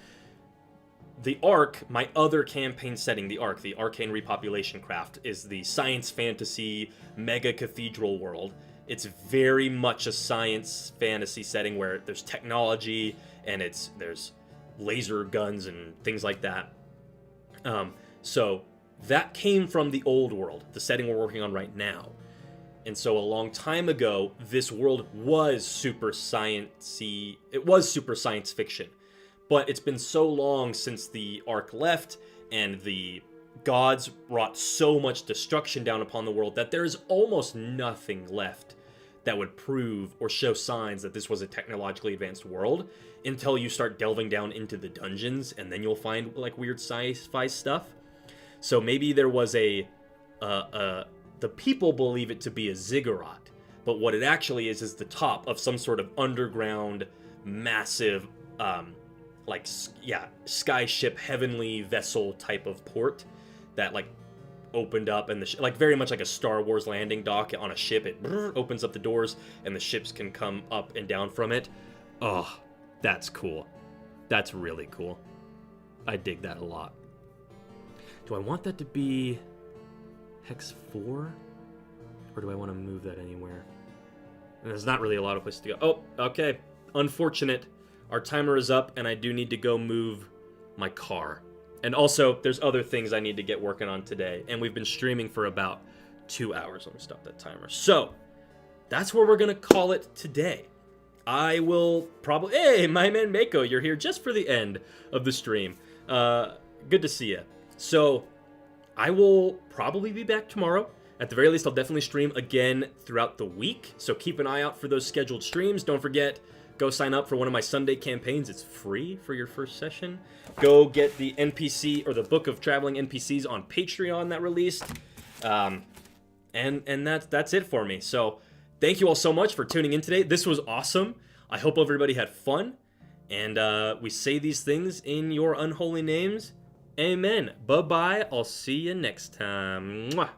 the Ark, my other campaign setting, the Ark, the Arcane Repopulation Craft, is the science fantasy mega cathedral world. It's very much a science fantasy setting where there's technology and there's laser guns and things like that. So that came from the old world, the setting we're working on right now. And so a long time ago, this world was super science-y. It was super science fiction. But it's been so long since the Ark left, and the gods wrought so much destruction down upon the world that there is almost nothing left that would prove or show signs that this was a technologically advanced world until you start delving down into the dungeons, and then you'll find like weird sci-fi stuff. So maybe there was the people believe it to be a ziggurat, but what it actually is the top of some sort of underground, massive, skyship, heavenly vessel type of port that like opened up, and like very much like a Star Wars landing dock on a ship. It opens up the doors, and the ships can come up and down from it. Oh, that's cool. That's really cool. I dig that a lot. Do I want that to be Hex 4? Or do I want to move that anywhere? And there's not really a lot of places to go. Oh, okay. Unfortunate. our timer is up, and I do need to go move my car. And also, there's other things I need to get working on today, and we've been streaming for about 2 hours. Let me stop that timer. So, that's where we're going to call it today. I will probably... Hey, my man Mako, you're here just for the end of the stream. Good to see you. So, I will probably be back tomorrow. At the very least, I'll definitely stream again throughout the week. So keep an eye out for those scheduled streams. Don't forget, go sign up for one of my Sunday campaigns. It's free for your first session. Go get the NPC or the Book of Traveling NPCs on Patreon that released. And that's it for me. So thank you all so much for tuning in today. This was awesome. I hope everybody had fun. And we say these things in your unholy names. Amen. Bye-bye. I'll see you next time. Mwah.